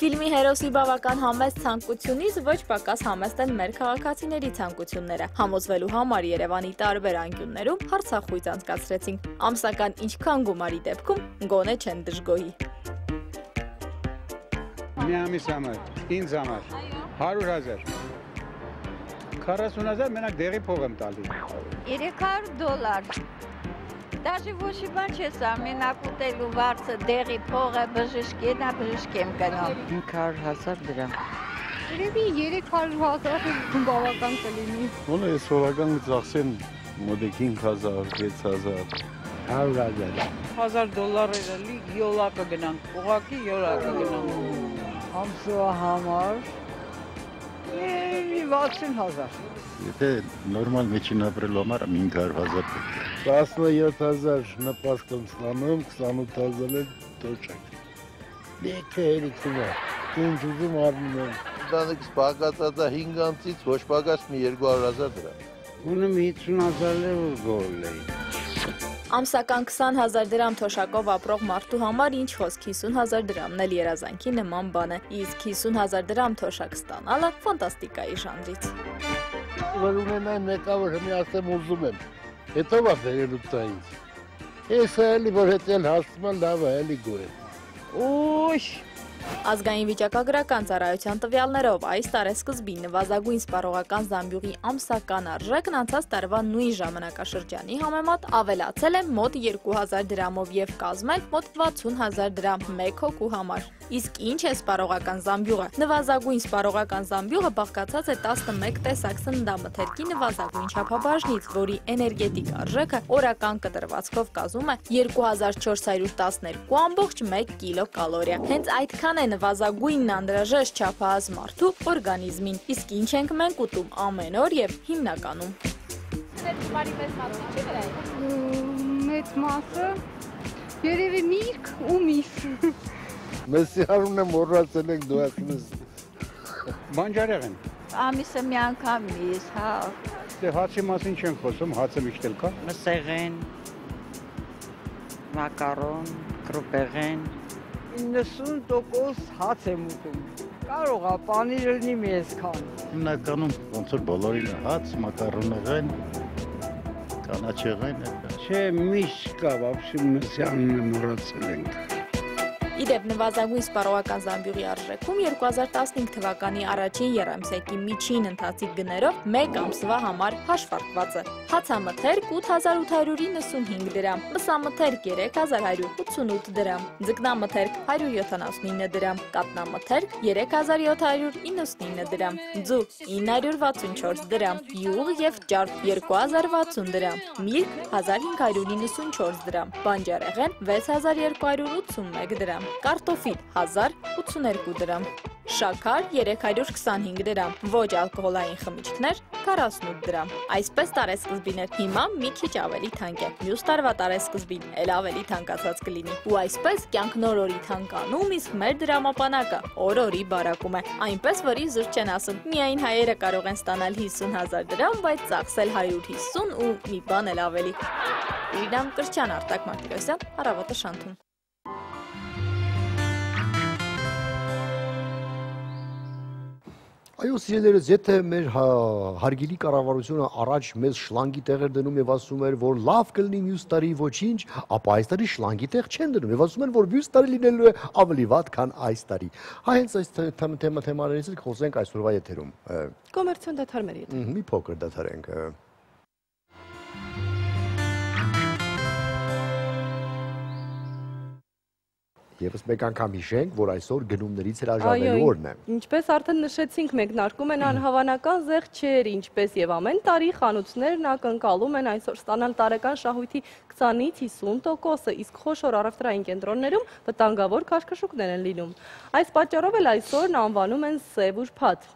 Ֆիլմի հերոսի բավական համեստ ցանկությունից ոչ պակաս համեստ են մեր քաղաքացիների ցանկությունները։ Համոզվելու համար Երևանի տարբեր անկյուններում հարցախույց անցկացրեցինք։ Ամսական ինչքան գումարի դեպքում գոնե չեն դժգոհի։ Մի ամիս համար, ինձ համար, 100,000, 40,000 մենակ դեղի փող եմ տալի։ $300, դաժի ոչի բան չես ամենակ ուտելու վարձը դեղի փողը բժշկենա բժշկեմ գնամ։ 500,000 դրամ։ Երևի 300,000 բավական կլինի։ Ոնը ես օրական ծախսեմ մոդեկ 5,000, 6,000, 100,000։ $1,000 էլի յոլակը գնանք, ուղակի յոլակը գնանք։ Ամսվա համար 60,000։ Եթե նորմալ մեջին ապրելու համար 500,000 17,000 նպաստ եմ ստանում, 28,000 էլ տոճակ։ Դեքը հերիքում է, ինձ ուզում արնում եմ։ Դանիք սպագացած է 5 ամսից, ոչ պագաց մի 200,000 դրամ։ Ունեմ 50,000 էլ գոլ էի։ Ամսական 20,000 դրամ թոշակով ապրող մարդու համար ինչ խոսք 50,000 դրամն էլ երազանքի նման բան է, իսկ 50,000 դրամ թոշակ ստանալը ֆանտաստիկայի ժանրից։ Որ ունենայ մեկա, որ հմի ասեմ ուզում եմ, հետո վա վերելուք տա ինձ։ Ես էլի, որ հետել հասնում են, լավ է, էլի գոյ է։ Ուշ! Ազգային վիճակագրական ծառայության տվյալներով այս տարեսկզբին նվազագույն սպառողական զամբյուղի ամսական արժեքն անցած տարվա նույն ժամանակաշրջանի համեմատ ավելացել է մոտ 2,000 դրամով եւ կազմել մոտ 60,000 դրամ մեկ հոգու համար։ Իսկ ինչ է սպառողական զամբյուղը։ Նվազագույն սպառողական զամբյուղը բաղկացած է 11 տեսակ սննդամթերքի նվազագույն չափաբաժնից, որի էներգետիկ արժեքը օրական կտրվածքով կազմում է 2412.1 կիլոկալորիա։ Հենց այդքան է նվազագույնն անհրաժեշտ չափահաս մարդու օրգանիզմին, իսկ ինչ ենք մենք ուտում ամեն օր եւ հիմնականում։ Մեծ մասը երևի միրգ ու միս։ Մեսի հարուն եմ մորացել ենք դու ասնես։ Բանջարեղեն։ Ամիսը մի անգամ միս, հա։ Դե հացի մասին չեն խոսում, հացը միշտ էլ կա։ Մսեղեն, մակարոն, կրուպեղեն։ 90% հաց եմ ուտում։ Կարող է պանիր լինի մի այսքան։ Հիմնականում ոնց որ բոլորին հաց, մակարոնեղեն, կանաչեղեն։ Չէ, միշտ կա, вообще մսյանն մոռացել ենք։ Իդեպ նվազագույն սպառողական զամբյուղի արժեքում 2015 թվականի առաջին երամսյակի միջին ընթացիկ գներով մեկ ամսվա համար հաշվարկված է։ Հացամթերք 8,895 դրամ, մսամթերք 3,188 դրամ, ձկնամթերք 179 դրամ, կատնամթերք 3,799 դրամ, ձու 964 դրամ, յուղ եւ ճարպ 2,060 դրամ, միրգ 1,594 դրամ, բանջարեղեն 6,281 դրամ, կարտոֆիլ 1082 դրամ, շաքար 325 դրամ, ոչ ալկոհոլային խմիչքներ 48 դրամ։ Այսպես տարեսկզբին էր, հիմա մի քիչ ավելի թանկ է, մյուս տարվա տարեսկզբին էլ ավելի թանկացած կլինի։ Ու այսպես կյանքն օր-օրի թանկանում, իսկ մեր դրամապանակը օր-օրի բարակում է։ Այնպես, որ զուր չեն ասում, միայն հայերը կարող են ստանալ 50,000 դրամ, բայց ծախսել 150 ու մի բան էլ ավելի։ Իրինա Մկրտչյան, Արտակ Մարտիրոսյան, Առավոտը Շանթում։ Այո, սիրելիներս, եթե մեր հարգելի կառավարությունը առաջ մեզ շլանգի տեղեր դնում եւ ասում էր, որ լավ կլինի մյուս տարի ոչինչ, ապա այս տարի շլանգի տեղ չեն դնում եւ ասում են, որ մյուս տարի լինելու է ավելի վատ, քան այս տարի։ Հենց այս թեմաներից խոսենք այսօրվա եթերում։ Կոմերցիոն դադարների հետ։ Մի փոքր դադարենք։ Եվս մեկ անգամ հիշենք, որ այսօր գնումներից հրաժարվելու օրն է։ Ինչպես արդեն նշեցինք, մեկնարկում են անհավանական զեղչեր, ինչպես եւ ամեն տարի խանութներն ակնկալում են այսօր ստանալ տարեկան շահույթի 20-ից 50%-ը, իսկ խոշոր առևտրային կենտրոններում վտանգավոր քաշքշուկներ են լինում։ Այս պատճառով էլ այսօրն անվանում են սև ուրբաթ։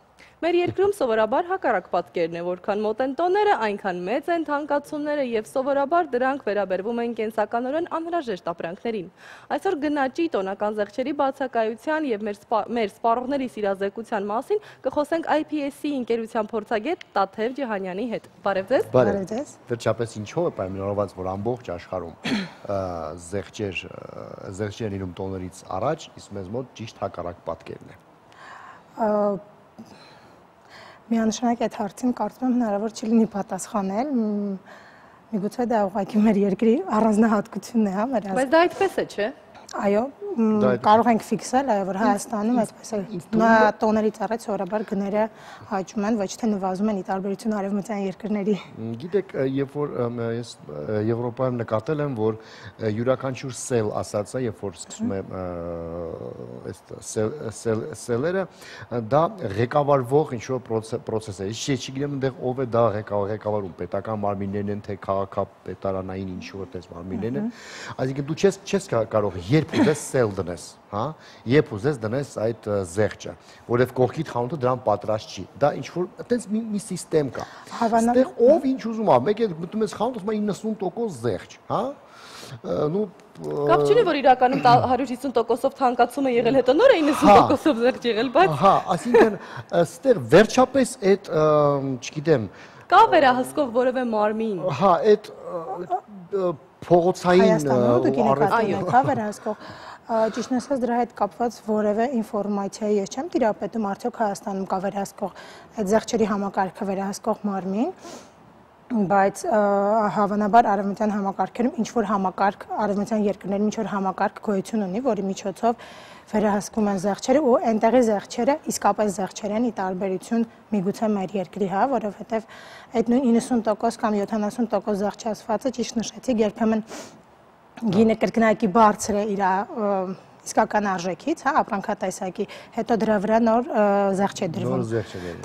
Մեր երկրում սովորաբար հակառակ պատկերն է, որքան մոտ են տոները, այնքան մեծ են թանկացումները եւ սովորաբար դրանք վերաբերվում են կենսականորեն անհրաժեշտ ապրանքներին։ Այսօր գնաճի տոնական զեղչերի բացակայության եւ մեր սպառողների սիրազեկության մասին կխոսենք IPS-ի ընկերության փորձագետ Տաթև Ջհանյանի հետ։ Բարև ձեզ։ Բարև ձեզ։ Վերջապես ինչով է պայմանավորված, որ ամբողջ աշխարհում զեղչեր լինում տոներից առաջ, իսկ մեզ մոտ ճիշտ հակառակ պատկերն է։ Միանշանակ այդ հարցին կարծում եմ հնարավոր չի լինի պատասխանել, միգուցե դա ուղղակի մեր երկրի առանձնահատկությունն է, հա, բայց դա այդպես է, չէ՞։ Այո, կարող ենք ֆիքսել, այո, որ Հայաստանում այսպես է, տոներից առաջ սովորաբար գները աճում են, ոչ թե նվազում են ի տարբերություն արևմտյան երկրների։ Գիտեք, երբ որ ես Եվրոպայում նկատել եմ, որ յուրաքանչյուր սել ասածը, երբ որ սկսում է սելերը, դա ղեկավարվող ինչ-որ պրոցես է։ Ես չգիտեմ այնտեղ ով է դա ղեկավարում, պետական մարմիններն են, թե քաղաքապետարանային ինչ-որ տես մարմիններն են։ Այսինքն դու չես կարող երբ ուզես սել դնես, հա, երբ ուզես դնես այդ զեղչը, որև կողքիդ խանութը դրան պատրաստ չի։ Դա ինչ-որ այտենց մի սիստեմ կա։ Այստեղ ով ինչ ուզում է, մեկ է մտնում ես խանութ, ասում է 90% զեղչ, հա։ Կապ չունի, որ իրականում 150%-ով թանկացում է եղել, հետո նոր է 90%-ով զեղչ եղել, բայց հա, այսինքն այստեղ վերջապես այդ, չգիտեմ, կա վերահսկող որևէ մարմին։ Հա, այդ փողոցային Հայաստանում դուք իրականացնում եք վերահսկող, ճիշտն ասած դրա հետ կապված որևէ ինֆորմացիա ես չեմ տիրապետում, արդյոք Հայաստանում կա վերահսկող այդ զեղչերի համակարգը վերահսկող մարմին, բայց հավանաբար արևմտյան համակարգերում ինչ-որ համակարգ, արևմտյան երկրներում ինչ-որ համակարգ գոյություն ունի, որի միջոցով վերահսկում են զեղչերը ու այնտեղի զեղչերը իսկապես զեղչեր են ի տարբերություն միգուցե մեր երկրի, հա, որովհետև այդ նույն 90% կամ 70% զեղչի ասվածը ճիշտ նշեցիք, երբեմն գինը կրկնակի բարձր է իր իսկական արժեքից, հա, ապրանքատեսակի, հետո դրա վրա նոր զեղչ է դրվում։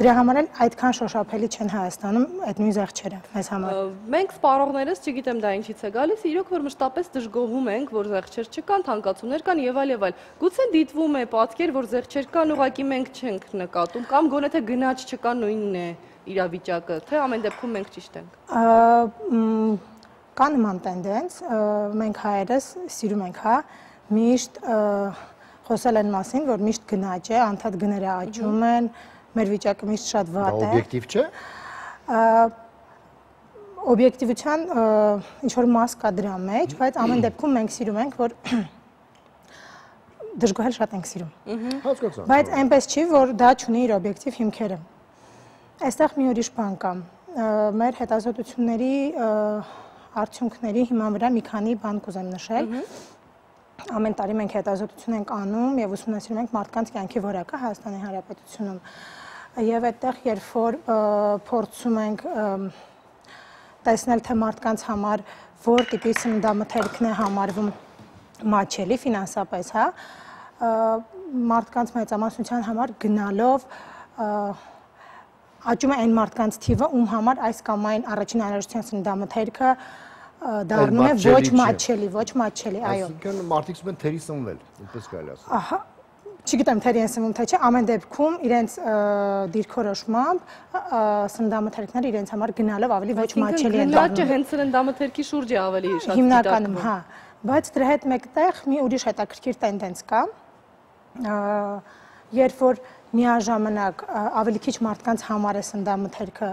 Դրա համար էլ այդքան շոշափելի չեն Հայաստանում այդ նույն զեղչերը մեզ համար։ Մենք սպառողներս, չգիտեմ դա ինչից է գալիս, իրոք որ մշտապես դժգոհում ենք, որ զեղչեր չկան, թանկացումներ կան եւ այլ եւ այլ։ Գուցե դիտվում է պատկեր, որ զեղչեր կան, ուղղակի մենք չենք նկատում, կամ գոնե թե գնաճ չկա, նույնն է իրավիճակը, թե ամեն դեպքում մենք ճիշտ ենք։ Կա նման տենդենց, մենք հայերս սիրում ենք, հա, միշտ խոսել են մասին, որ միշտ գնաճ է, անդադ գները աճում են, մեր վիճակը միշտ շատ վատ է։ Դա օբյեկտիվ չէ։ Օբյեկտիվության ինչ-որ մաս կա դրա մեջ, բայց ամեն դեպքում մենք սիրում ենք, որ դժգոհել շատ ենք սիրում։ Բայց այնպես չի, որ դա չունի իր օբյեկտիվ հիմքերը։ Այստեղ մի ուրիշ բան կա։ Մեր հետազոտությունների արդյունքների հիման վրա մի քանի բան կուզեմ նշել։ Ամեն տարի մենք հետազոտություն ենք անում եւ ուսումնասիրում ենք մարդկանց կյանքի որակը Հայաստանի Հանրապետությունում։ Եվ այդտեղ, երբ որ փորձում ենք տեսնել, թե մարդկանց համար որ տիպի սննդամթերքն է համարվում մատչելի ֆինանսապես, հա, մարդկանց մեծամասնության համար գնալով աճում է այն մարդկանց թիվը, ում համար այս կամ այն առաջին անհրաժեշտության սննդամթերքը դառնում է ոչ մատչելի, այո։ Այսինքն մարդիկ ուզում են թերի սնվել, ինչպես կարելի ասել։ Ահա, չգիտեմ թերի են սնվում թե չէ, ամեն դեպքում իրենց դիրքորոշմամբ սննդամթերքները իրենց համար գնալով ավելի ոչ մատչելի են դառնում։ Գնաճը հենց սննդամթերքի շուրջ է ավելի շատ հիմնականում, հա, բայց դրա հետ մեկտեղ մի ուրիշ հետաքրքիր տենդենց կա, երբ որ միաժամանակ ավելի քիչ մարդկանց համար է սննդամթերքը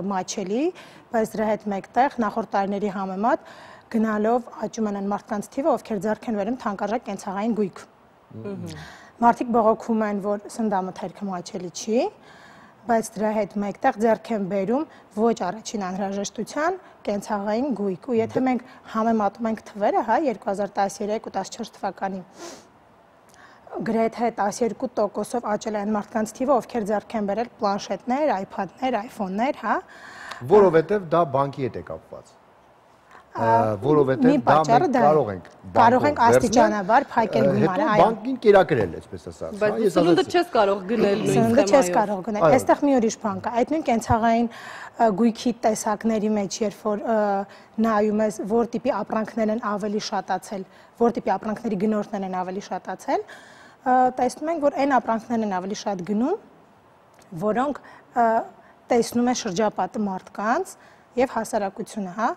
մատչելի, բայց դրա հետ մեկտեղ նախորդ տարիների համեմատ գնալով աճում են մարդկանց թիվը, ովքեր ձեռք են բերում թանկարժեք կենցաղային գույք։ Մարդիկ բողոքում են, որ սննդամթերքը մատչելի չի, բայց դրա հետ մեկտեղ ձեռք են բերում ոչ առաջին անհրաժեշտության կենցաղային գույք։ Ու եթե մենք համեմատում ենք թվերը, հա, 2013 ու 14 թվականին գրեթե 12%-ով աճել են մարդկանց թիվը, ովքեր ձեռք են բերել պլանշետներ, iPad-ներ, iPhone-ներ, հա։ Որովհետև դա բանկի հետ է կապված։ որովհետև դա մենք կարող ենք աստիճանաբար փակել գումարը, այո։ Բանկին կերակրել, այսպես ասած։ Բայց սնունդը չես կարող գնել նույն սնունդը չես կարող գնել։ Այստեղ մի ուրիշ բան կա։ Այդ նույն կենցաղային գույքի տեսակների մեջ, երբ որ նայում ես, որ տիպի ապրանքներ են ավելի շատացել, որ տիպի ապրանքների գնորդներ են ավելի շատացել, տեսնում ենք, որ այն ապրանքներն են ավելի շատ գնում, որոնք տեսնում է շրջապատը մարդկանց եւ հասարակությունը, հա,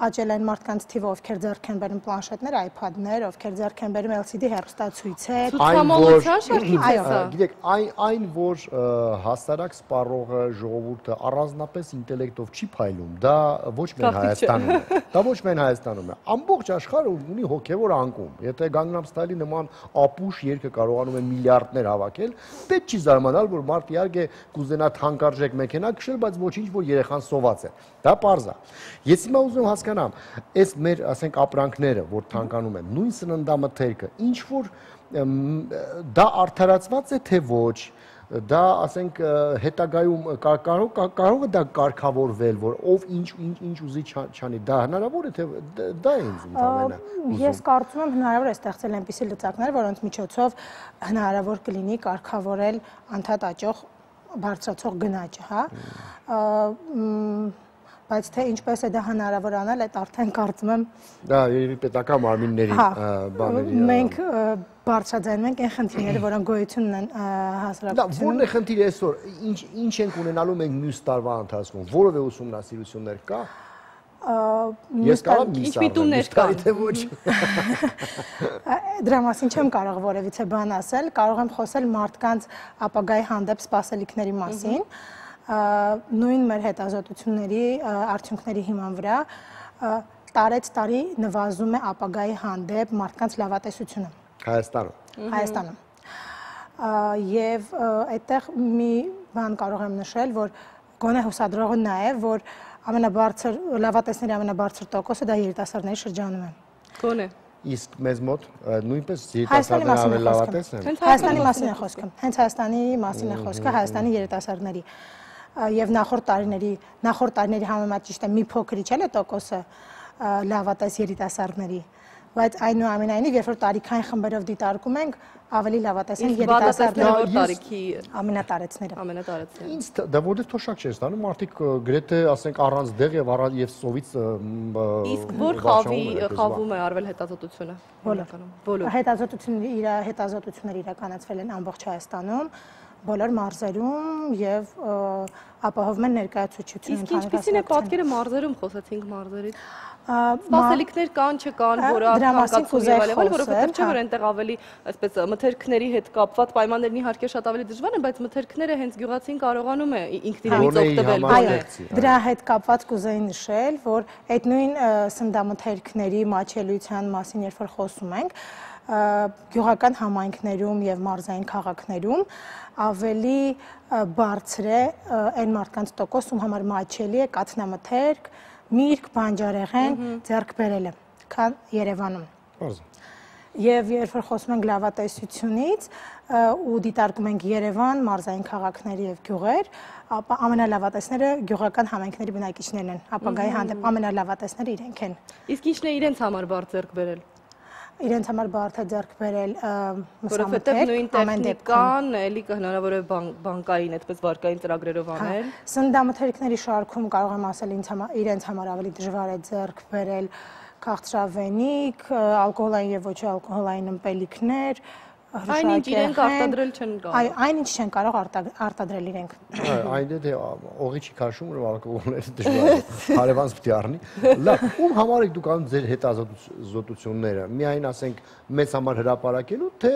աճել այն մարդկանց թիվը, ովքեր ձեռք են բերում պլանշետներ, iPad-ներ, ովքեր ձեռք են բերում LCD հեռուստացույցեր, գիտեք, այն որ հասարակ սպառողը, ժողովուրդը առանձնապես ինտելեկտով չի փայլում, դա ոչ միայն Հայաստանում է, դա ոչ միայն Հայաստանում է, ամբողջ աշխարհը ունի հոգևոր անկում, եթե Gangnam Style-ի նման ապուշ երգը կարողանում է միլիարդներ հավաքել, պետք չի զարմանալ, որ մարդ իհարկե կուզենա թանկարժեք մեքենա քշել, բայց ոչինչ, որ երեխան սոված է, դա պարզ է։ Ես հիմա ուզում հասկանամ, այս մեր, ասենք, ապրանքները, որ թանկանում են, նույն սննդամթերքը, ինչ որ դա արդարացված է, թե ոչ, դա, ասենք, հետագայում կարող է դա կարգավորվել, որ ով ինչ ուզի չանի, դա հնարավոր է, թե դա է ինձ ընդհանրապես։ Ես կարծում եմ հնարավոր է ստեղծել այնպիսի լծակներ, որոնց միջոցով հնարավոր կլինի կարգավորել անդադ աճող բարձրացող գնաճը, հա։ Բայց թե ինչպես է դա հնարավոր անել, այդ արդեն կարծում եմ դա երևի պետական մարմինների բաների։ Մենք բարձրաձայնում ենք այն խնդիրները, որոնք գոյություն ունեն հասարակությունում։ Որն է խնդիրը այսօր, ինչ ենք ունենալու մենք մյուս տարվա ընթացքում, որևէ ուսումնասիրություններ կա։ Ես կարող եմ միտումներ կան, թե ոչ։ Դրա մասին չեմ կարող որևիցե բան ասել, կարող եմ խոսել մարդկանց ապագայի հանդեպ սպասելիքների մասին։ Նույն մեր հետազոտությունների արդյունքների հիման վրա տարեց տարի նվազում է ապագայի հանդեպ մարդկանց լավատեսությունը Հայաստանում։ Եվ այդտեղ մի բան կարող եմ նշել, որ գոնե հուսադրողը նա է, որ լավատեսների ամենաբարձր տոկոսը դա երիտասարդների շրջանում է։ Գոնե։ Իսկ մեզ մոտ նույնպես երիտասարդները ավելի լավատես են։ Հայաստանի մասին է խոսքը։ Հենց Հայաստանի մասին է խոսքը, Հայաստանի երիտասարդների։ Եվ նախորդ տարիների համեմատ ճիշտ է մի փոքրիչ էլ է տոկոսը լավատես երիտասարդների, բայց այնուամենայնիվ, երբ որ տարիքային խմբերով դիտարկում ենք, ավելի լավատես են երիտասարդները, ամենատարեցները։ Ինձ դա որտեղ թոշակ չէ ստանում, մարդիկ գրեթե ասենք առանց դեղ եւ սովից Իսկ որ խավում է արվել հետազոտությունը։ Բոլոր հետազոտությունները իրականացվել են ամբողջ Հայաստանում, բոլոր մարզերում եւ ապահովում են ներկայացուցիչություն։ Իսկ ինչպիսին է պատկերը մարզերում, խոսեցինք մարզերից։ Սպասելիքներ կան, չկան, որը թանկացում եւ այլն, որովհետեւ չէ որ այնտեղ ավելի, այսպես մթերքների հետ կապված պայմաններն իհարկե շատ ավելի դժվար են, բայց մթերքները հենց գյուղացին կարողանում է ինքն իրենից օգտվել։ Դրա հետ կապված կուզեի նշել, որ այդ նույն սննդամթերքների մատչելիության մասին երբ որ խոսում ենք, գյուղական համայնքներում եւ մարզային քաղաքներում ավելի բարձր է այն մարդկանց տոկոս, ում համար մատչելի է կաթնամթերք, միրգ, բանջարեղեն ձեռք բերելը, քան Երևանում։ Եվ երբ որ խոսում ենք լավատեսությունից ու դիտարկում ենք Երևան, մարզային քաղաքներ եւ գյուղեր, ապա ամենալավատեսները գյուղական համայնքների բնակիչներն են, ապագայի հանդեպ ամենալավատեսները իրենք են։ Իսկ ինչն է իրենց համար բարձ ձեռք բերել։ Իրենց համար բարդ է ձեռք բերել որովհետև նույն տեխնիկան էլի հնարավոր է բանկային, այդպես վարկային ծրագրերով անել։ Սննդամթերքների շարքում կարող եմ ասել իրենց համար ավելի դժվար է ձեռք բերել քաղցրավենիք, ալկոհոլային եւ ոչ ալկոհոլային ըմպելիքներ, այնինչ իրենք արտադրել չեն կարող։ Այնինչ չեն կարող արտադրել իրենք։ Այն է օղի չի քաշում, որ ալկոհոլները դժվար է, հարևանս պետք է առնի։ Լավ, ում համար եք դուք անում ձեր հետազոտությունները։ Միայն ասենք մեզ համար հրապարակելու, թե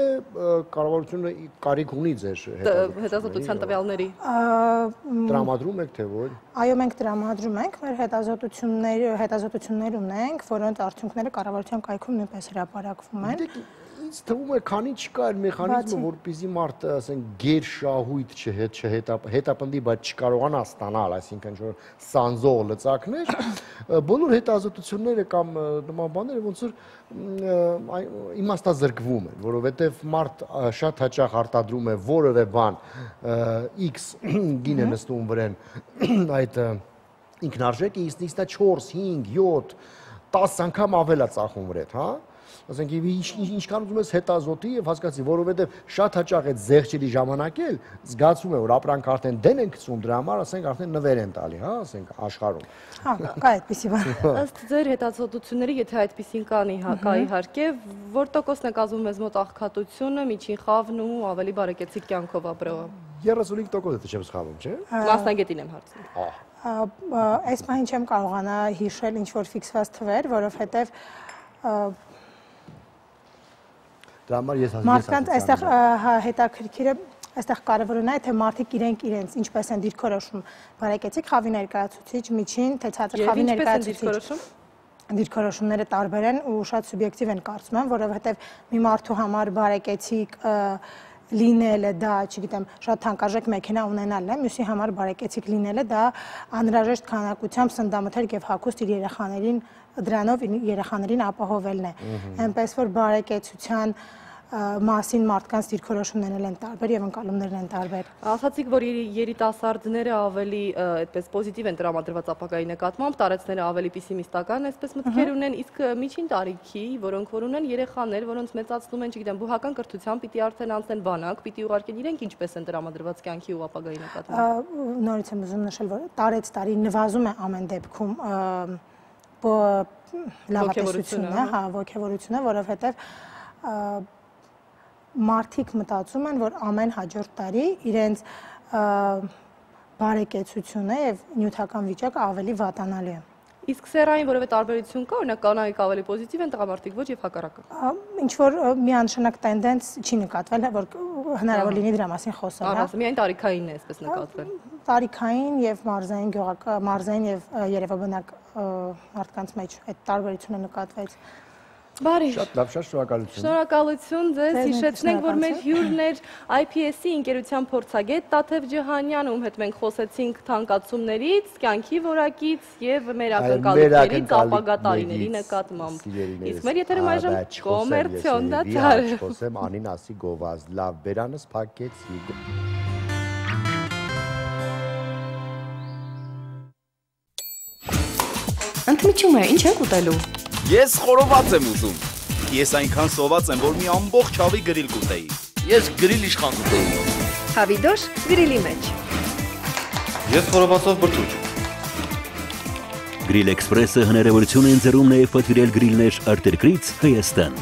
կառավարությունը կարիք ունի ձեր հետազոտության տվյալների։ Տրամադրում եք թե ոչ։ Այո, մենք տրամադրում ենք, մեր հետազոտություններ ունենք, որոնց արդյունքները կառավարության կայքում նույնպես հրապարակվում են։ Ինձ թվում է, քանի չկա այդ մեխանիզմը, որպեսզի մարդը, ասենք, գերշահույթ հետապնդի, բայց չկարողանա ստանալ, այսինքն որ սանձող լծակներ, բոլոր հետազոտությունները կամ նման բաները ոնց որ իմաստազրկվում են, որովհետև մարդ շատ հաճախ արտադրում է որևէ բան X գին է նստում վրան այդ ինքնարժեքը, իսկ նա 4, 5, 7 10 անգամ ավել է ծախում վրետ, հա։ Ասենք ինչքան ուզում ես հետազոտի եւ հասկացի, որովհետեւ շատ հաճախ այդ զեղչերի ժամանակ էլ զգացում է, որ ապրանք արդեն դեն են գցում դրա համար, ասենք արդեն նվեր են տալի, հա, ասենք աշխարհում։ Հա, կա այդպիսի բան։ Ըստ ձեր հետազոտությունների, եթե այդպիսին կան կա իհարկե, որ տոկոսն է կազմում մեզ մոտ աղքատությունը, միջին խավն ու ավելի բարեկեցիկ կյանքով ապրողը։ 35% եթե չեմ սխալվում, չէ՞։ Մասնագետին եմ հարցնում։ Այս բանին չեմ կարողանա հիշել ինչ որ ֆիքսված թվեր, որովհետեւ դրա համար ես մարդկանց այստեղ հետաքրքիրը այստեղ կարևորն է թե մարդիկ իրենց ինչպես են դիրքորոշում բարեկեցիկ խավի ներկայացուցիչ, միջին, թե ցածր խավի ներկայացուցիչ։ Դիրքորոշումները տարբեր են ու շատ սուբյեկտիվ են կարծում եմ, որովհետև մի մարդու համար բարեկեցիկ լինելը դա, չգիտեմ, շատ թանկարժեք մեքենա ունենալն է, մյուսի համար բարեկեցիկ լինելը դա անհրաժեշտ քանակությամբ սննդամթերք եւ հագուստ իր երեխաներին դրանով երեխաներին ապահովելն է։ Այնպես որ բարեկեցության մասին մարդկանց դիրքորոշումներն են տարբեր եւ ընկալումներն են տարբեր։ Ասացիք, որ երիտասարդները ավելի այդպես պոզիտիվ են տրամադրված ապագայի նկատմամբ, տարեցները ավելի պեսիմիստական այսպես մտքեր ունեն, իսկ միջին տարիքի, որոնք որ ունեն երեխաներ, որոնց մեծացնում են, չգիտեմ, բուհական կրթությամբ պիտի արդեն անցնեն բանակ, պիտի ուղարկեն իրենք ինչպես են տրամադրված կյանքի ու ապագայի նկատմամբ։ Նորից եմ ուզում նշել, որ տարեց տարի նվազում է ամեն դեպքում լավատեսությունը, հա, ոգևորությունը, որովհետեւ մարդիկ մտածում են, որ ամեն հաջորդ տարի իրենց բարեկեցությունը եւ նյութական վիճակը ավելի վատանալու է։ Իսկ սերային որևէ տարբերություն կա, օրինակ կանայք ավելի պոզիտիվ են, տղամարդիկ ոչ եւ հակառակը։ Ինչ որ միանշանակ տենդենս չի նկատվել, որ հնարավոր լինի դրա մասին խոսել, հա։ Միայն տարիքայինն է այսպես նկատվել։ Տարիքային եւ մարզային եւ երևաբնակ մարդկանց մեջ այդ տարբերությունը նկատվեց։ Բարի։ Շատ լավ, շատ շնորհակալություն։ Շնորհակալություն ձեզ։ Հիշեցնենք, որ մեր հյուրն էր IPS-ի ընկերության փորձագետ Տաթև Ջհանյանը, ում հետ մենք խոսեցինք թանկացումներից, կյանքի որակից եւ մեր ակնկալիքներից ապագա տարիների նկատմամբ։ Իսկ մեր եթերում այժմ կոմերցիոն դադար։ Խոսեմ Անին ասի գովազ, լավ, բերանս փակեցի։ Ընդմիջում է, ինչ եք ուտելու։ Ես խորոված եմ ուզում։ Ես այնքան սոված եմ, որ մի ամբողջ հավի գրիլ կուտեի։ Ես գրիլ իշխան կուտեի։ Հավիդոш գրիլի մեջ։ Ես խորովածով բրդուճ։ Գրիլ Էքսպրեսը հնարավորություն են ձեռում նաև պատվիրել գրիլներ արտերկրից Հայաստան։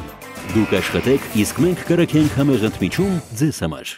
Դուք աշխատեք, իսկ մենք կրակենք համեղ ընդմիջում ձեզ համար։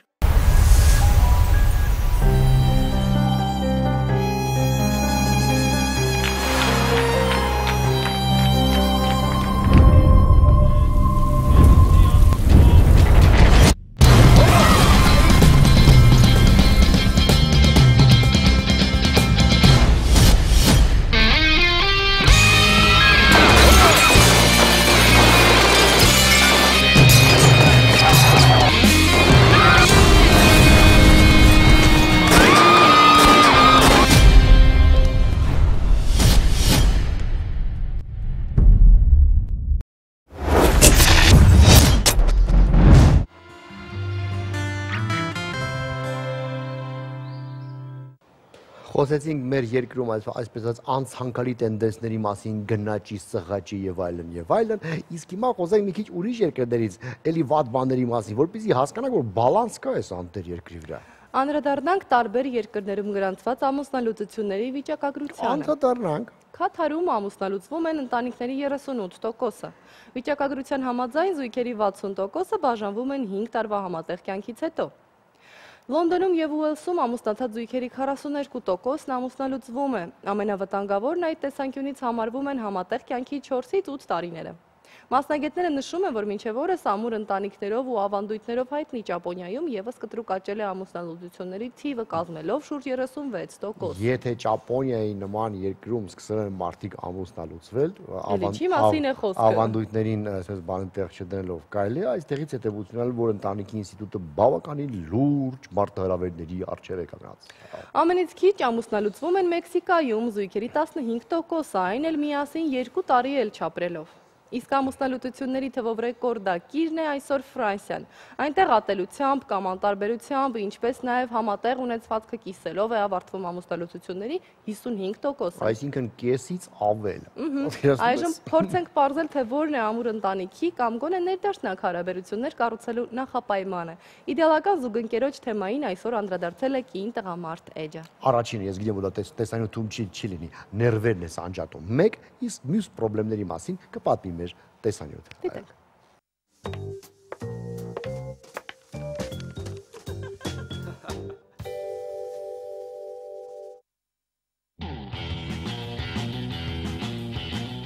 Խոսեցինք մեր երկրում այսպես անցանկալի տենդենսների մասին, գնաճի, սղաճի եւ այլն եւ այլն, իսկ հիմա խոսենք մի քիչ ուրիշ երկրներից, էլի վատ բաների մասին, որպեսզի հասկանանք, որ բալանս կա այս անտեր երկրի վրա։ Անդրադառնանք տարբեր երկրներում գրանցված ամուսնալուծությունների վիճակագրությանը։ Անդրադառնանք։ Քաթարում ամուսնալուծվում են ընտանիքների 38%-ը։ Վիճակագրության համաձայն զույգերի 60%-ը բաժանվում են 5 տարվա համատեղ կյանքից հետո։ Լոնդոնում եւ Ուելսում ամուսնացած զույգերի 42%-ն ամուսնալուծվում է։ Ամենավտանգավորն այդ տեսանկյունից համարվում են համատեղ կյանքի 4-ից 8 տարիները։ Մասնագետները նշում են, որ մինչև օրս ամուր ընտանիքներով ու ավանդույթներով հայտնի Ճապոնիայում եւս կտրուկ աճել է ամուսնալուծությունների թիվը կազմելով շուրջ 36%։ Եթե Ճապոնիայի նման երկրում սկսել են մարդիկ ամուսնալուծվել, ավանդույթներին այսպես բան տեղ չդնելով, կարելի է այստեղից հետևությունալ, որ ընտանիքի ինստիտուտը բավականին լուրջ մարտահրավերների առջև է կանգնած։ Ամենից քիչ ամուսնալուծվում են Մեքսիկայում զույգերի 15%, այն էլ միասին 2 տարի էլ չապրելով։ Իսկ ամուսնալուծությունների թվով ռեկորդակիրն է այսօր Ֆրանսիան։ Այնտեղ ատելությամբ կամ անտարբերությամբ, ինչպես նաև համատեղ ունեցվածքը կիսելով է ավարտվում ամուսնալուծությունների 55%-ը։ Այսինքն կեսից ավել։ Այժմ փորձենք պարզել, թե որն է ամուր ընտանիքի կամ գոնե ներդաշնակ հարաբերություններ կառուցելու նախապայմանը։ Իդեալական զուգընկերոջ թեմային այսօր անդրադարձել է կին տղամարդ էջը։ Առաջինը ես գիտեմ, որ դա տեսանյութում չի լինի, ներվերն է անջատում։ Մեկ, իսկ մյուս խնդիրների մասին կպատմի մեր տեսանյութը։ Դիտենք։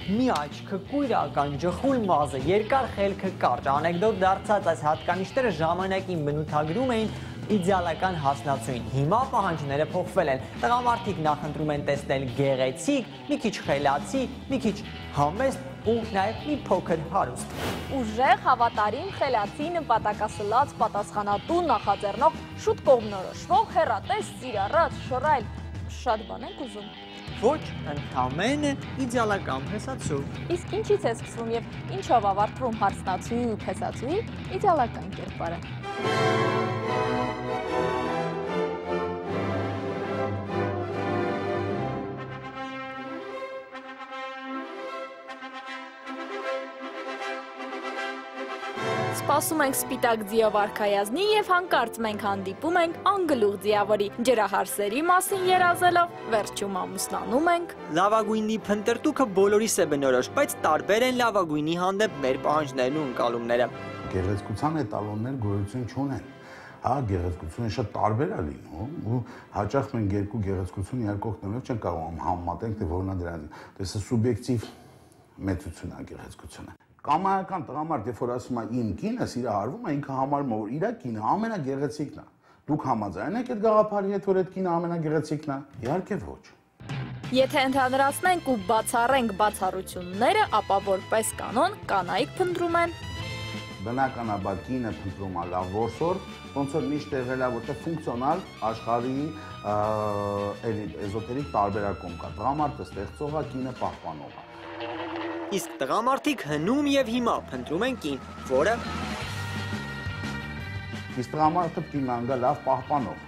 Մի աչքը կույրական, ջխուլ մազը, երկար խելքը կարճ, անեկդոտ դարձած այս հատկանիշները ժամանակին բնութագրում էին իդեալական հասնացույն։ Հիմա պահանջները փոխվել են։ Տղամարդիկ նախընտրում են տեսնել գեղեցիկ, մի քիչ խելացի, մի քիչ համեստ ու նաև մի փոքր հարուստ։ Ուժեղ, հավատարիմ, խելացի, նպատակասլաց, պատասխանատու, նախաձեռնող, շուտ կողմնորոշվող, հեռատես, սիրառած, շռայլ, շատ բան եք ուզում։ Ոչ, ընդամենը իդեալական փեսացու։ Իսկ ինչից է սկսվում եւ ինչով ավարտվում հարսնացուի ու փեսացուի իդեալական կերպարը։ Սպասում ենք սպիտակ ձիով արքայազնի եւ հանկարծ մենք հանդիպում ենք անգլուղ ձիավորի։ Ջրահարսերի մասին երազելով վերջում ամուսնանում ենք։ Լավագույնի փնտրտուքը բոլորիս է բնորոշ, բայց տարբեր են լավագույնի հանդեպ մեր պահանջներն ու ընկալումները։ Գեղեցկության էտալոններ գոյություն չունեն։ Հա, գեղեցկությունը շատ տարբեր է լինում ու հաճախ մենք երկու գեղեցկություն երկողներով չենք կարող համեմատենք, թե որն է դրանից։ Դա սուբյեկտիվ մեծություն է գեղեցկությունը։ Կամայական տղամարդ, երբ որ ասում է իմ կինը սիրահարվում է, ինքը համարում է, որ իր կինը ամենագեղեցիկն է։ Դուք համաձայն եք այդ գաղափարի հետ, որ այդ կինը ամենագեղեցիկն է։ Իհարկե ոչ։ Եթե ընդհանրացնենք ու բացառենք բացառությունները, ապա որպես կանոն կանայք փնտրում են բնականաբար կինը փնտրում է լավ որսորդ, ոնց որ միշտ եղել է, որտեղ ֆունկցիոնալ աշխարհի էզոտերիկ տարբերակում կա։ Տղամարդը ստեղծող է, կինը պահպանող է։ Իսկ տղամարդիկ հնում եւ հիմա փնտրում են կին, որը իսկ տղամարդը կինանգա լավ պահպանող,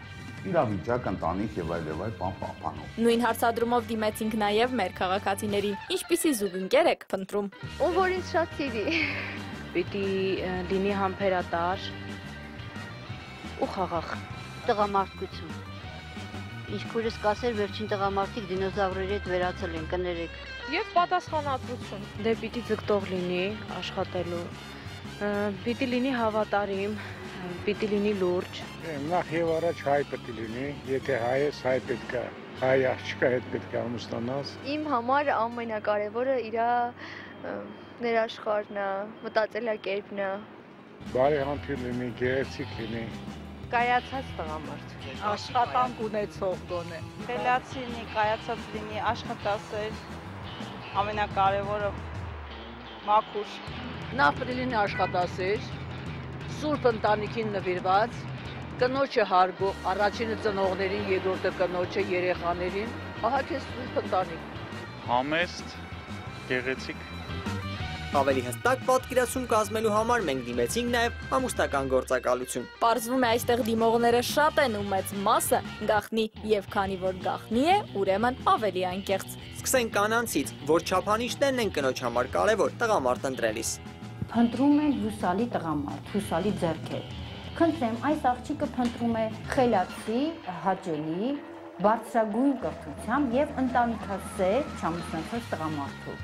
իրավիճակ, ընտանիք եւ այլ բան պահպանող։ Նույն հարցադրումով դիմեցինք նաեւ մեր քաղաքացիներին։ Ինչպիսի զուգընկեր եք փնտրում։ Ով որ ինձ շատ սիրի։ Պիտի լինի համբերատար ու խաղաղ։ Տղամարդկություն։ Ինչ քուրս կասեր, վերջին տղամարդիկ դինոզավրերի հետ վերացել են, կներեք։ Եվ պատասխանատվություն։ Դե պիտի ձգտող լինի աշխատելու, պիտի լինի հավատարիմ, պիտի լինի լուրջ։ Նախ եւ առաջ հայ պետք է լինի, եթե հայ ես, հայ պետք է, հայ աղջկա հետ պետք է ամուսնանաս։ Իմ համար ամենակարևորը իր ներաշխարհն է, մտածելակերպն է։ Բարեհամբույր լինի, գեղեցիկ լինի։ Կայացած տղամարդ։ Աշխատանք ունեցող գոնե։ Խելացի լինի, կայացած լինի, աշխատասեր, ամենակարևորը մաքուր։ Նախ պետք է լինի աշխատասեր, սուրբ ընտանիքին նվիրված, կնոջը հարգող, առաջինը ծնողներին, երկրորդը կնոջը, երեխաներին, ահա քեզ սուրբ ընտանիք։ Համեստ, գեղեցիկ։ Ավելի հստակ պատկերացում կազմելու համար մենք դիմեցինք նաև ամուսնական գործակալություն։ Պարզվում է այստեղ դիմողները շատ են ու մեծ մասը գաղտնի եւ քանի որ գաղտնի է, ուրեմն ավելի անկեղծ։ Սկսենք կանանցից, որ չափանիշներն են կնոջ համար կարևոր տղամարդ ընտրելիս։ Փնտրում են հուսալի տղամարդ, հուսալի ձեռքեր։ Խնդրեմ, այս աղջիկը փնտրում է խելացի, հաճելի, բարձրագույն կրթությամբ եւ ընտանիքասեր չամուսնացած տղամարդու։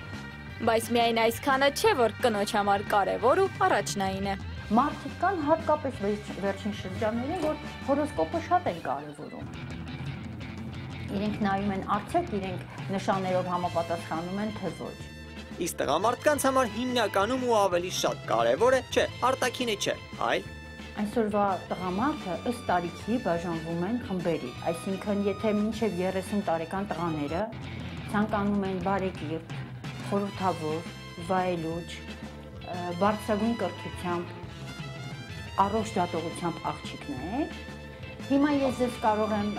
Բայց միայն այսքանը չէ, որ կնոջ համար կարևոր ու առաջնային է։ Մարդիկ կան հատկապես վերջին շրջաններին, որ հորոսկոպը շատ են կարևորում։ Իրենք նայում են արդյոք իրենք նշաններով համապատասխանում են, թե ոչ։ Իսկ տղամարդկանց համար հիմնականում ու ավելի շատ կարևոր է, չէ, արտաքինը չէ, այլ Այսօրվա տղամարդը ըստ տարիքի բաժանվում են խմբերի, այսինքն եթե մինչև 30 տարեկան տղաները ցանկանում են բարեկիրթ, խորհրդավոր, վայելուչ, բարձրագույն կրթությամբ, առողջ դատողությամբ աղջիկներ, հիմա ես ձեզ կարող եմ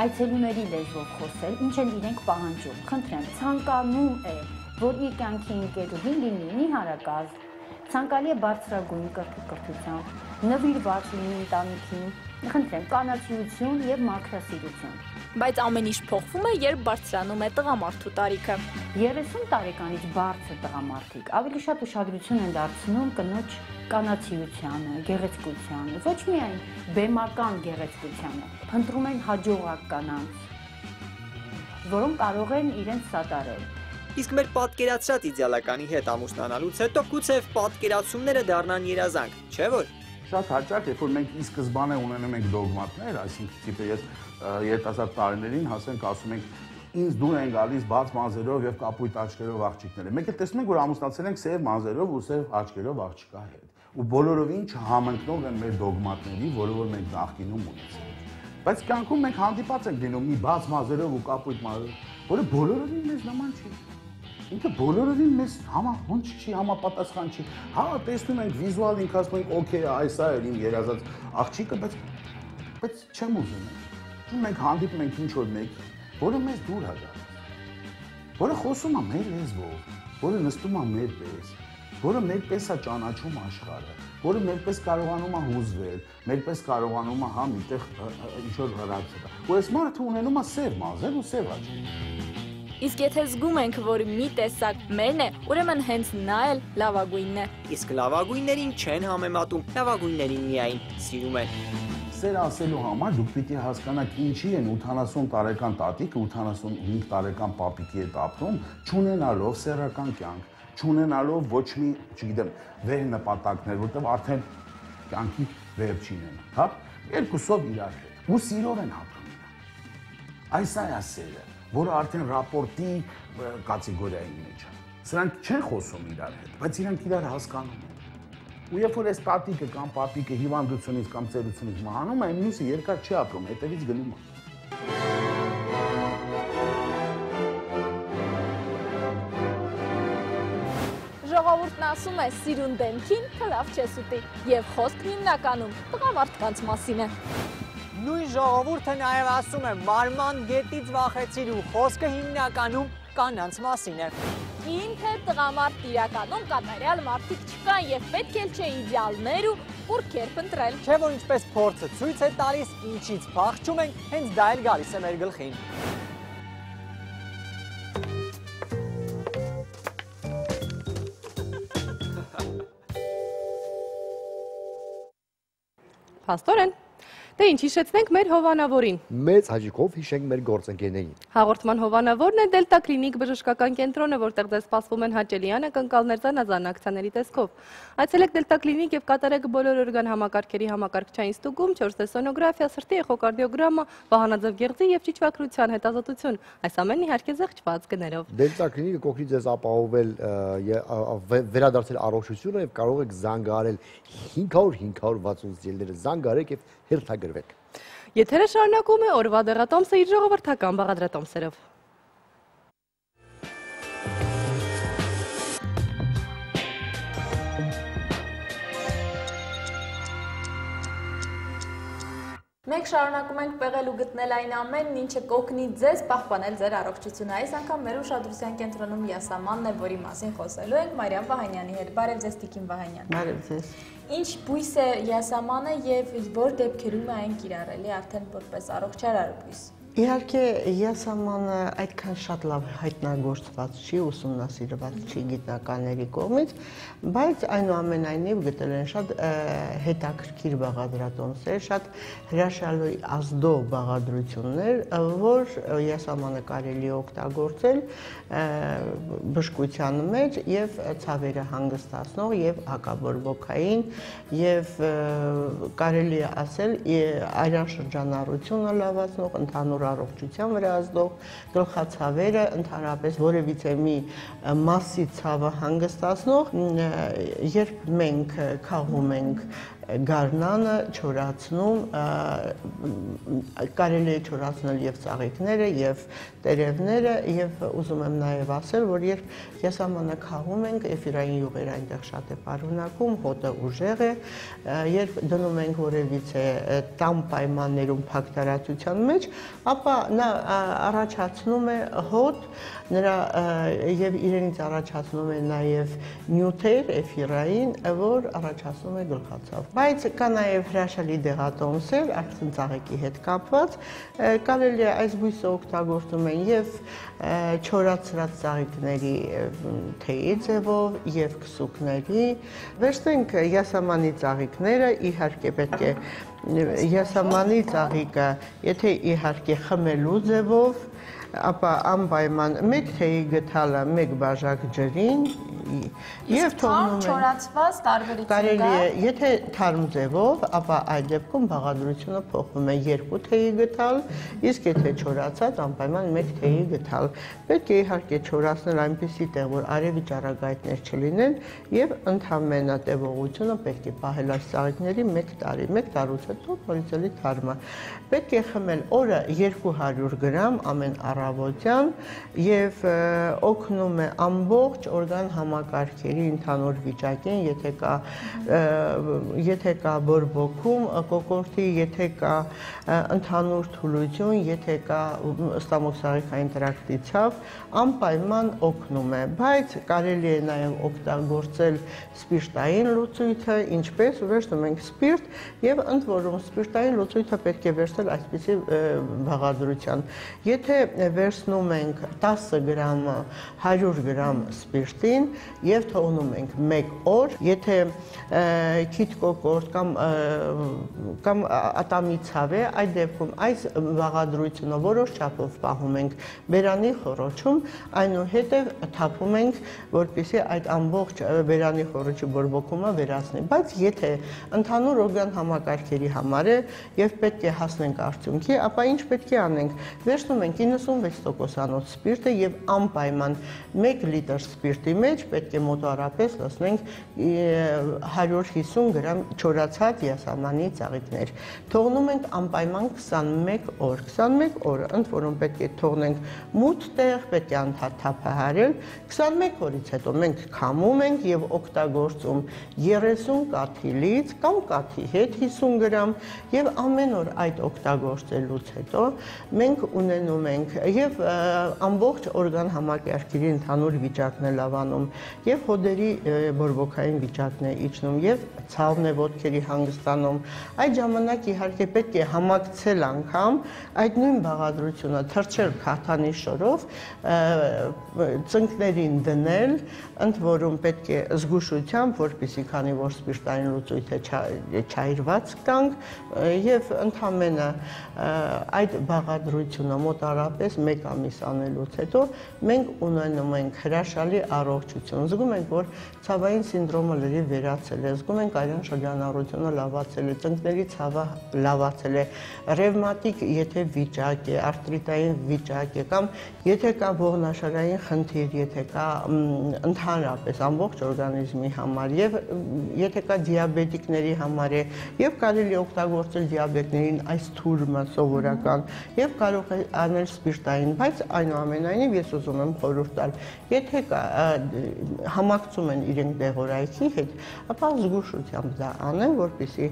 այցելուների լեզվով խոսել, ինչ են իրենք պահանջում։ Խնդրեմ, ցանկանում է որ իր կյանքի ընկերուհին լինի նիհարակազմ, ցանկալի է բարձրագույն կրթությամբ, նվիրված լինի ընտանիքին, խնդրեմ, կանացիություն եւ մաքրասիրություն։ Բայց ամեն ինչ փոխվում է, երբ բարձրանում է տղամարդու տարիքը։ 30 տարեկանից բարձր տղամարդիկ ավելի շատ ուշադրություն են դարձնում կնոջ կանացիությանը, գեղեցկությանը, ոչ միայն բեմական գեղեցկությանը, փնտրում են հաջողակ կանանց, որոնք կարող են իրենց սատարել։ Իսկ մեր պատկերացրած իդեալականի հետ ամուսնանալուց հետո գուցե պատկերացումները դառնան երազանք, չէ՞ որ։ Շատ հաճախ, երբ որ մենք ի սկզբանե ունենում ենք դոգմատներ, այսինքն տիպը ես երիտասարդ տարիներին հասենք ասում ենք ինձ դուր են գալիս բաց մազերով եւ կապույտ աչքերով աղջիկները։ Մենք էլ տեսնում ենք, որ ամուսնացել ենք սև մազերով ու սև աչքերով աղջկա հետ։ Ու բոլորովին չհամընկնող են մեր դոգմատների, որը որ մենք նախկինում ունեցել ենք։ Բայց կյանքում մենք հանդիպած ենք լինում մի բաց մազերով ու կապույտ մազերով, որը բոլորովին մեզ նման չի։ Ինքը բոլորովին մեզ ոնց չի, համապատասխան չի։ Հա, տեսնում ենք վիզուալ ինքը ասում ենք, օքեյ, այս է իմ երազած աղջիկը, բայց չեմ ուզում։ Մենք հանդիպում ենք ինչ-որ մեկի, որը մեզ դուր է գալիս, որը խոսում է մեր լեզվով, որը նստում է մեր պես, որը մեր պես է ճանաչում աշխարհը, որը մերպես կարողանում է հուզվել, մերպես կարողանում է համ միտեղ ինչ-որ հրացել։ Ու այս մարդը ունենում է սև մազեր ու սև աչքեր։ Իսկ եթե զգում ենք, որ մի տեսակ մերն է, ուրեմն հենց նա էլ լավագույնն է։ Իսկ լավագույններին չեն համեմատում, լավագույններին միայն սիրում են։ Սեր ասելու համար դուք պիտի հասկանաք ինչի են 80 տարեկան տատիկը 85 տարեկան պապիկի հետ ապրում, չունենալով սեռական կյանք, չունենալով ոչ մի, չգիտեմ, վեր նպատակներ, որտեղ արդեն կյանքի վերջին են, հա? Երկուսով իրար հետ։ Ու սիրով են ապրում։ Այս է սերը, որը արդեն ռապորտի կատեգորիայի մեջ է։ Սրանք չեն խոսում իրար հետ, բայց իրանք իրար հասկանում են։ Ու երբ որ այս տատիկը կամ պապիկը հիվանդությունից կամ ծերությունից մահանում է, մյուսը երկար չի ապրում, հետևից գնում է։ Ժողովուրդն ասում է սիրուն դեմքին լավ չես ուտի, եւ խոսքն հիմնականում տղամարդկանց մասին է։ Նույն ժողովուրդը նաև ասում է մարման գետից վախեցիր ու խոսքը հիմնականում կանանց մասին է։ Ինքը տղամարդ իրականում կատարյալ մարդիկ չկան եւ պետք էլ չէ իդեալներ ու կուրքեր փնտրել։ Չէ՞ որ ինչպես փորձը ցույց է տալիս, ինչից փախչում ենք, հենց դա էլ գալիս է մեր գլխին։ Փաստորեն։ Դե ինչ հիշեցնենք մեր հովանավորին։ Մեծ հաճիկով հիշենք մեր գործընկերներին։ Հաղորդման հովանավորն է Դելտա կլինիկ բժշկական կենտրոնը, որտեղ ձեզ սպասվում են հաճելիան կնկալներ զանազան ակցիաների տեսքով։ Այցելեք Դելտա կլինիկ եւ կատարեք բոլոր օրգան համակարգերի համակարգչային ստուգում, 4D սոնոգրաֆիա, սրտի էխոկարդիոգրամա, վահանաձև գեղձի եւ ճիճվակրության հետազոտություն։ Այս ամենն իհարկե զղջված գներով։ Դելտա կլինիկը կօգնի ձեզ ապահովել վերադարձել առողջությունը եւ կարող եք զանգահարել 500-560 ելները զանգահարեք եւ հերթագրվեք։ Եթերը շարունակում է օրվա դեղատոմսը իր ժողովրդական բաղադրատոմսերով։ Մենք շարունակում ենք պեղել ու գտնել այն ամենն, ինչը կօգնի ձեզ պահպանել ձեր առողջությունը։ Այս անգամ մեր ուշադրության կենտրոնում յասամանն է, որի մասին խոսելու ենք Մարիամ Վահանյանի հետ։ Բարև ձեզ, Տիկին Վահանյան։ Բարև ձեզ։ Ինչ բույս է յասամանը եւ որ դեպքերում է այն կիրառելի արդեն որպես առողջարար բույս։ Իհարկե, յասամանը այդքան շատ լավ հայտնագործված չի, ուսումնասիրված չի գիտնականների կողմից, բայց այնուամենայնիվ գտել են շատ հետաքրքիր բաղադրատոմսեր, շատ հրաշալի ազդող բաղադրություններ, որ յասամանը կարելի է օգտագործել բժշկության մեջ եւ ցավերը հանգստացնող եւ հակաբորբոքային եւ կարելի է ասել արյան շրջանառությունը լավացնող, ընդհանուր առողջության վրա ազդող, գլխացավերը, ընդհանրապես որևիցե մի մասի ցավը հանգստացնող, երբ մենք քաղում ենք գարնանը չորացնում, կարելի է չորացնել եւ ծաղիկները, եւ տերևները, եւ ուզում եմ նաեւ ասել, որ երբ եսամանը ենք, էֆիրային յուղեր այնտեղ շատ է պարունակում, հոտը ուժեղ է, երբ դնում ենք որևիցե տան պայմաններում փակ տարածության մեջ, ապա նա առաջացնում է հոտ, նրա եւ իրենից առաջացնում է նաեւ նյութեր էֆիրային, որ առաջացնում է գլխացավ։ Բայց կա նաեւ հրաշալի դեղատոմսեր, արդեն ծաղիկի հետ կապված, կարելի է այս բույսը օգտագործում են եւ չորացրած ծաղիկների թեյի ձևով եւ քսուկների։ Վերցնենք յասամանի ծաղիկները, իհարկե պետք է յասամանի ծաղիկը, եթե իհարկե խմելու ձևով, ապա անպայման մեկ թեյի գթալը մեկ բաժակ ջրին եւ թողնում են չորացված տարբերություն կա։ Կարելի է, եթե թարմ ձևով, ապա այդ դեպքում բաղադրությունը փոխվում է 2 թեյի գթալ, իսկ եթե չորացած անպայման 1 թեյի գթալ։ Պետք է իհարկե չորացնել այնպիսի տեղ, որ արևի ճառագայթներ չլինեն եւ ընդհանրապես տևողությունը պետք է պահել այս ծաղիկների 1 տարի, 1 տարուց հետո նորից էլի թարմը։ Պետք է խմել օրը 200 գրամ ամեն առավոտյան եւ օգնում է ամբողջ օրգան համակարգերի ընդհանուր վիճակին, եթե կա բորբոքում, կոկորդի, եթե կա ընդհանուր թուլություն, եթե կա ստամոքսաղիքային տրակտի ցավ, անպայման օգնում է, բայց կարելի է նաեւ օգտագործել սպիրտային լուծույթը, ինչպես վերցնում ենք սպիրտ եւ ընդ որում սպիրտային լուծույթը պետք է վերցնել այսպիսի բաղադրության։ Եթե վերցնում ենք 10 գրամ 100 գրամ սպիրտին եւ թողնում ենք 1 օր, եթե քիթ կոկորտ կամ ատամի ցավ է, այդ դեպքում այս բաղադրությունը որոշ չափով պահում ենք բերանի խոռոչում, այնուհետև թափում ենք, որպեսզի այդ ամբողջ բերանի խոռոչի բորբոքումը վերացնի, բայց եթե ընդհանուր օրգան համակարգերի համար է եւ պետք է հասնենք արդյունքի, ապա ինչ պետք է անենք, վերցնում ենք 96%-անոց սպիրտը եւ անպայման 1 լիտր սպիրտի մեջ պետք է մոտավորապես լցնենք 150 գրամ չորացած յասամանի ծաղիկներ։ Թողնում ենք անպայման 21 օր։ 21 օրը ընդ որում պետք է թողնենք մութ տեղ, պետք է անդադ թափահարել։ 21 օրից հետո մենք քամում ենք եւ օգտագործում 30 կաթիլից կամ կաթի հետ 50 գրամ եւ ամեն օր այդ օգտագործելուց հետո մենք ունենում ենք եւ ամբողջ օրգան համակարգերի ընդհանուր վիճակն է լավանում եւ հոդերի բորբոքային վիճակն է իջնում եւ ցավն է ոտքերի հանգստանում։ Այդ ժամանակ իհարկե պետք է համակցել անգամ այդ նույն բաղադրությունը թրջել քաթանի շորով, ծնկներին դնել, ընդ որում պետք է զգուշությամբ, որպեսզի քանի որ սպիրտային լուծույթը չայրված կանք եւ ընդհանրապես այդ բաղադրությունը մոտարապես 1 ամիս անելուց հետո մենք ունենում ենք հրաշալի առողջություն։ Զգում ենք, որ ցավային սինդրոմը լրիվ վերացել է, զգում ենք արյան շրջանառությունը լավացել է, ծնկների ցավը լավացել է, ռևմատիկ եթե վիճակ է, արտրիտային վիճակ է կամ եթե կա ողնաշարային խնդիր, եթե կա ընդհանրապես ամբողջ օրգանիզմի համար եւ եթե կա դիաբետիկների համար է եւ կարելի օգտագործել դիաբետներին այս թուրմը սովորական եւ կարող է անել սպիրտային, բայց այնուամենայնիվ ես ուզում եմ խորհուրդ տալ, եթե կա համակցում են իրենք դեղորայքի հետ, ապա զգուշությամբ դա անեն, որպեսզի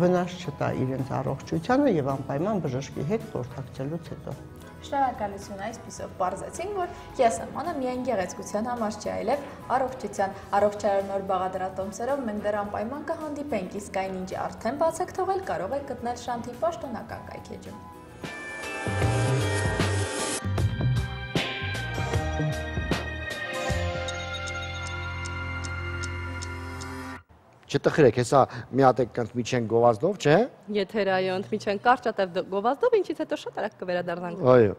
վնաս չտա իրենց առողջությանը եւ անպայման բժշկի հետ խորհրդակցելուց հետո։ Շնորհակալություն, այսպիսով պարզեցինք, որ եսամանը միայն գեղեցկության համար չի, այլև առողջության, առողջարար բաղադրատոմսերով մենք դեռ անպայման կհանդիպենք, իսկ այն ինչ արդեն բաց եք թողել, կարող եք գտնել Շանթի պաշտոնական կայքէջում։ Չտխրեք, հեսա մի հատ եք ընդմիջեն գովազդով, չէ՞։ Եթե այո, ընդմիջեն կարճատև գովազդով, ինչից հետո շատ արագ կվերադառնանք։ Այո։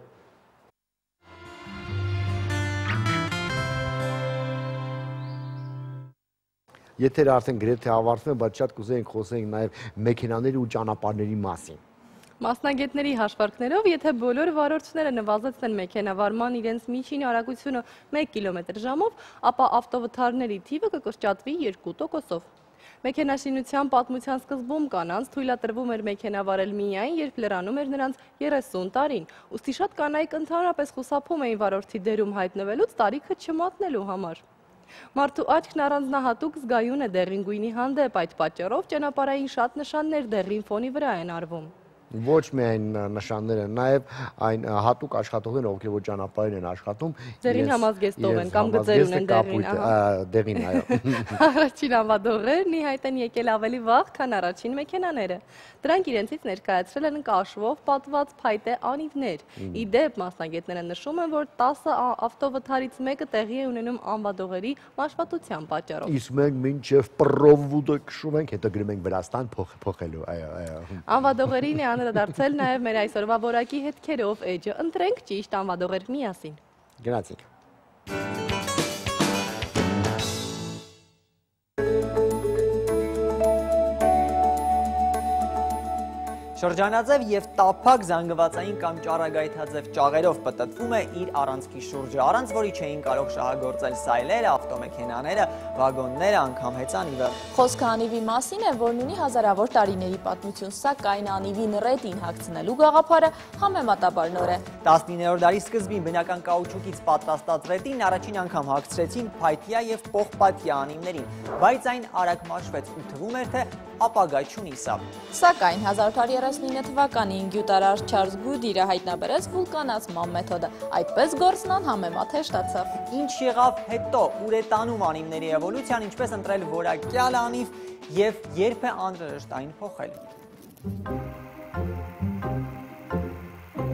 Եթերը արդեն գրեթե ավարտվում է, բայց շատ կուզեինք խոսենք նաև մեքենաների ու ճանապարհների մասին։ Մասնագետների հաշվարկներով, եթե բոլոր վարորդները նվազեցնեն մեքենավարման իրենց միջին արագությունը 1 կմ/ժ-ով, ապա ավտովթարների թիվը կկրճատվի 2%-ով։ Մեքենաշինության պատմության սկզբում կանանց թույլատրվում էր մեքենա վարել միայն, երբ լրանում էր նրանց 30 տարին։ Ուստի շատ կանայք ընդհանրապես խուսափում էին վարորդի դերում հայտնվելուց տարիքը չմատնելու համար։ Մարդու աչքն առանձնահատուկ զգայուն է դեղին գույնի հանդեպ, այդ պատճառով ճանապարհային շատ նշաններ դեղին ֆոնի վրա են արվում։ Ոչ միայն նշանները, նաև այն հատուկ աշխատողները, ովքեր որ ճանապարհին են աշխատում, դեղին համազգեստով են կամ գծեր ունեն դեղին, այո։ Առաջին անվադողերն ի հայտ են եկել ավելի վաղ, քան առաջին մեքենաները։ Դրանք իրենցից ներկայացրել են կաշվով պատված փայտե անիվներ։ Ի դեպ, մասնագետները նշում են, որ 10 ավտովթարից մեկը տեղի է ունենում անվադողերի մաշվածության պատճառով։ Իսկ մենք մինչև պրովուդը քշում ենք, հետո գրում ենք Վրաստան փոխելու, այո։ Անվադողերին է անդրադարձել նաև մեր այսօրվա որակի հետքերով էջը։ Ընտրենք ճիշտ անվադողեր միասին։ Գնացինք։ Շրջանաձև և տափակ զանգվածային կամ ճառագայթաձև ճաղերով պտտվում է իր առանցքի շուրջը, առանց որի չէին կարող շահագործել սայլերը, ավտոմեքենաները, վագոնները, անգամ հեծանիվը։ Խոսքը անիվի մասին է, որն ունի հազարավոր տարիների պատմություն, սակայն անիվին ռետին հագցնելու գաղափարը համեմատաբար նոր է։ 19-րդ դարի սկզբին բնական կաուչուկից պատրաստած ռետին առաջին անգամ հագցրեցին փայտյա և պողպատյա անիվներին, բայց այն արագ մաշվեց ու թվում էր, թե ապագա չունի սա։ Սակայն 1839 թվականին գյուտարար Չարլզ Գուդիրը հայտնաբերեց վուլկանացման մեթոդը, այդպես գործն անհամեմատ հեշտացավ։ Ինչ եղավ հետո, ուր է տանում անիվների էվոլյուցիան, ինչպես ընտրել որակյալ անիվ և երբ է անհրաժեշտ այն փոխել։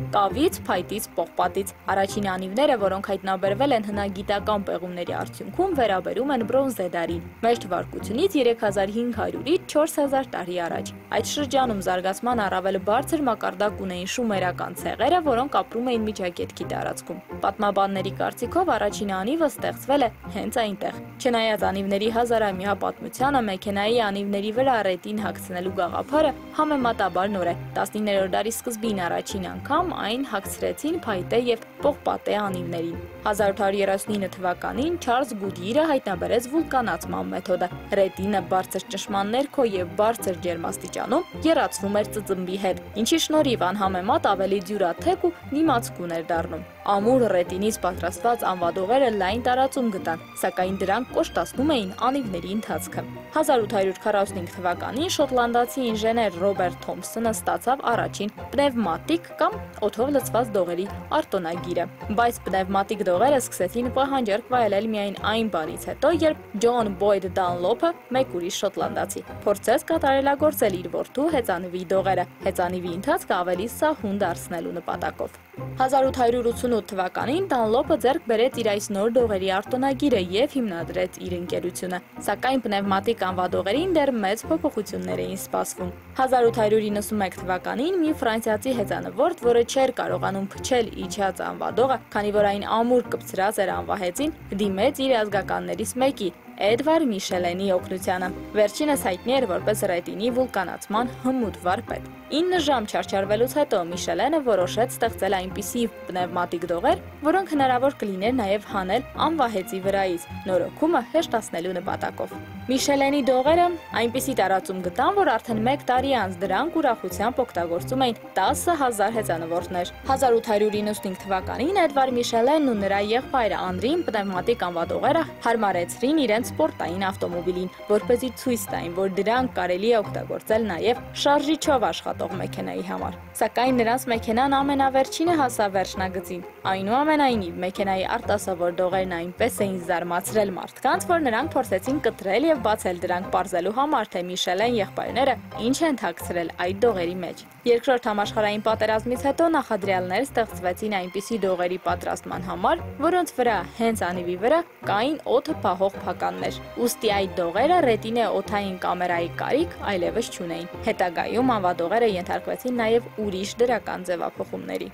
Կավից, փայտից, պողպատից առաջին անիվները, որոնք հայտնաբերվել են հնագիտական պեղումների արդյունքում, վերաբերում են բրոնզե դարին, մեր թվարկությունից 3500-ից 4000 տարի առաջ։ Այդ շրջանում զարգացման առավել բարձր մակարդակ ունեին շումերական ցեղերը, որոնք ապրում էին Միջագետքի տարածքում։ Պատմաբանների կարծիքով առաջին անիվը ստեղծվել է հենց այնտեղ։ Չնայած անիվների հազարամյա պատմությանը, մեքենայի անիվների վրա ռետին հագցնելու գաղափարը համեմատաբար նոր է։ 19-րդ դարի սկզբին առաջին անգամ այն հագցրեցին փայտե և պողպատե անիվներին։ 1839 թվականին Չարլզ Գուդիրը հայտնաբերեց վուլկանացման մեթոդը։ Ռետինը բարձր ճնշման ներքո և բարձր ջերմաստիճանում եռացվում էր ծծմբի հետ, ինչի շնորհիվ անհամեմատ ավելի դյուրաթեք ու դիմացկուն էր դառնում։ Ամուր ռետինից պատրաստված անվադողերը լայն տարածում գտան, սակայն դրանք կոշտացնում էին անիվների ընթացքը։ 1845 թվականին շոտլանդացի ինժեներ Ռոբերտ Թոմփսոնը ստացավ առաջին պնևմատիկ կամ օդով լցված դողերի արտոնագիրը, բայց պնևմատիկ դողերը սկսեցին պահանջարկ վայելել միայն այն բանից հետո, երբ Ջոն Բոյդ Դանլոփը, մեկ ուրիշ շոտլանդացի, փորձեց կատարելագործել իր որդու հեծանիվի դողերը, հեծանիվի ընթացքը ավելի սահուն դարձնելու նպատակով։ 1888 թվականին Դանլոփը ձեռք բերեց իր այս նոր դողերի արտոնագիրը և հիմնադրեց իր ընկերությունը, սակայն պնևմատիկ անվադողերին դեռ մեծ փոփոխություններ էին սպասվում։ 1891 թվականին մի ֆրանսիացի հեծանվորդ, որը չէր կարողանում փչել իջած անվադողը, քանի որ այն ամուր կպցրած էր անվահեծին, դիմեց իր ազգականներից մեկի, Էդվարդ Միշելենի օգնությանը։ Վերջինս հայտնի էր որպես ռետինի վուլկանացման հմուտ վարպետ։ 9 ժամ չարչարվելուց հետո Միշելենը որոշեց ստեղծել այնպիսի պնևմատիկ դողեր, որոնք հնարավոր կլիներ նաև հանել անվահեծի վրայից, նորոգումը հեշտացնելու նպատակով։ Միշելենի դողերը այնպիսի տարածում գտան, որ արդեն 1 տարի անց դրանք ուրախությամբ օգտագործում էին 10,000 հեծանվորդներ։ 1895 թվականին Էդվարդ Միշելենն ու նրա եղբայրը Անդրին պնևմատիկ անվադողերը հարմարեցրին իրենց սպորտային ավտոմոբիլին, որպեսզի ցույց տային, որ դրանք կարելի է օգտագործել նաև շարժիչով աշխատող մեքենայի համար։ Սակայն նրանց մեքենան ամենավերջինը հասավ վերջնագծին։ Այնուամենայնիվ, մեքենայի արտասովոր դողերն այնպես էին զարմացրել մարդկանց, որ նրանք փորձեցին կտրել և բացել դրանք պարզելու համար, թե Միշելեն եղբայրները ինչ են թաքցրել այդ դողերի մեջ։ Երկրորդ համաշխարհային պատերազմից հետո նախադրյալներ ստեղծվեցին այնպիսի դողերի պատրաստման համար, որոնց վրա հենց անիվի վրա կային օդը փախող փականներ։ Ուստի այդ դողերը ռետինե օդային կամերայի կարիք այլևս չունեին։ Հետագայում անվադողերը ենթարկվեցին նաև ուրիշ դրական ձևափոխումների։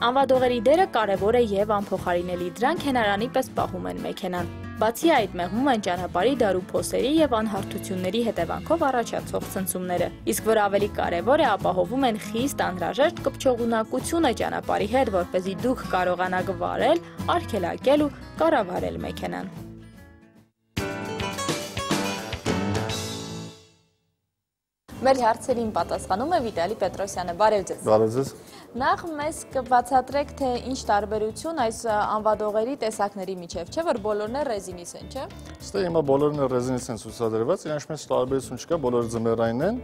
Անվադողերի դերը կարևոր է և անփոխարինելի, դրանք հենարանի պես պահում են մեքենան։ Բացի այդ, մեղմում են ճանապարհի դարուփոսերի եւ անհարթությունների հետևանքով առաջացող ցնցումները։ Իսկ որ ավելի կարեւոր է, ապահովում են խիստ անհրաժեշտ կպչողունակությունը ճանապարհի հետ, որպեսզի դուք կարողանաք վարել, արգելակել ու կառավարել մեքենան։ Մեր հարցերին պատասխանում է Վիտալի Պետրոսյանը։ Բարև ձեզ։ Բարև ձեզ։ Նախ մեզ կբացատրեք, թե ինչ տարբերություն այս անվադողերի տեսակների միջև, չէ՞ որ բոլորն էլ ռեզինից են, չէ՞։ Ստե հիմա բոլորն էլ ռեզինից են ցուցադրված, իրանց մեջ տարբերություն չկա, բոլորը ձմեռային են։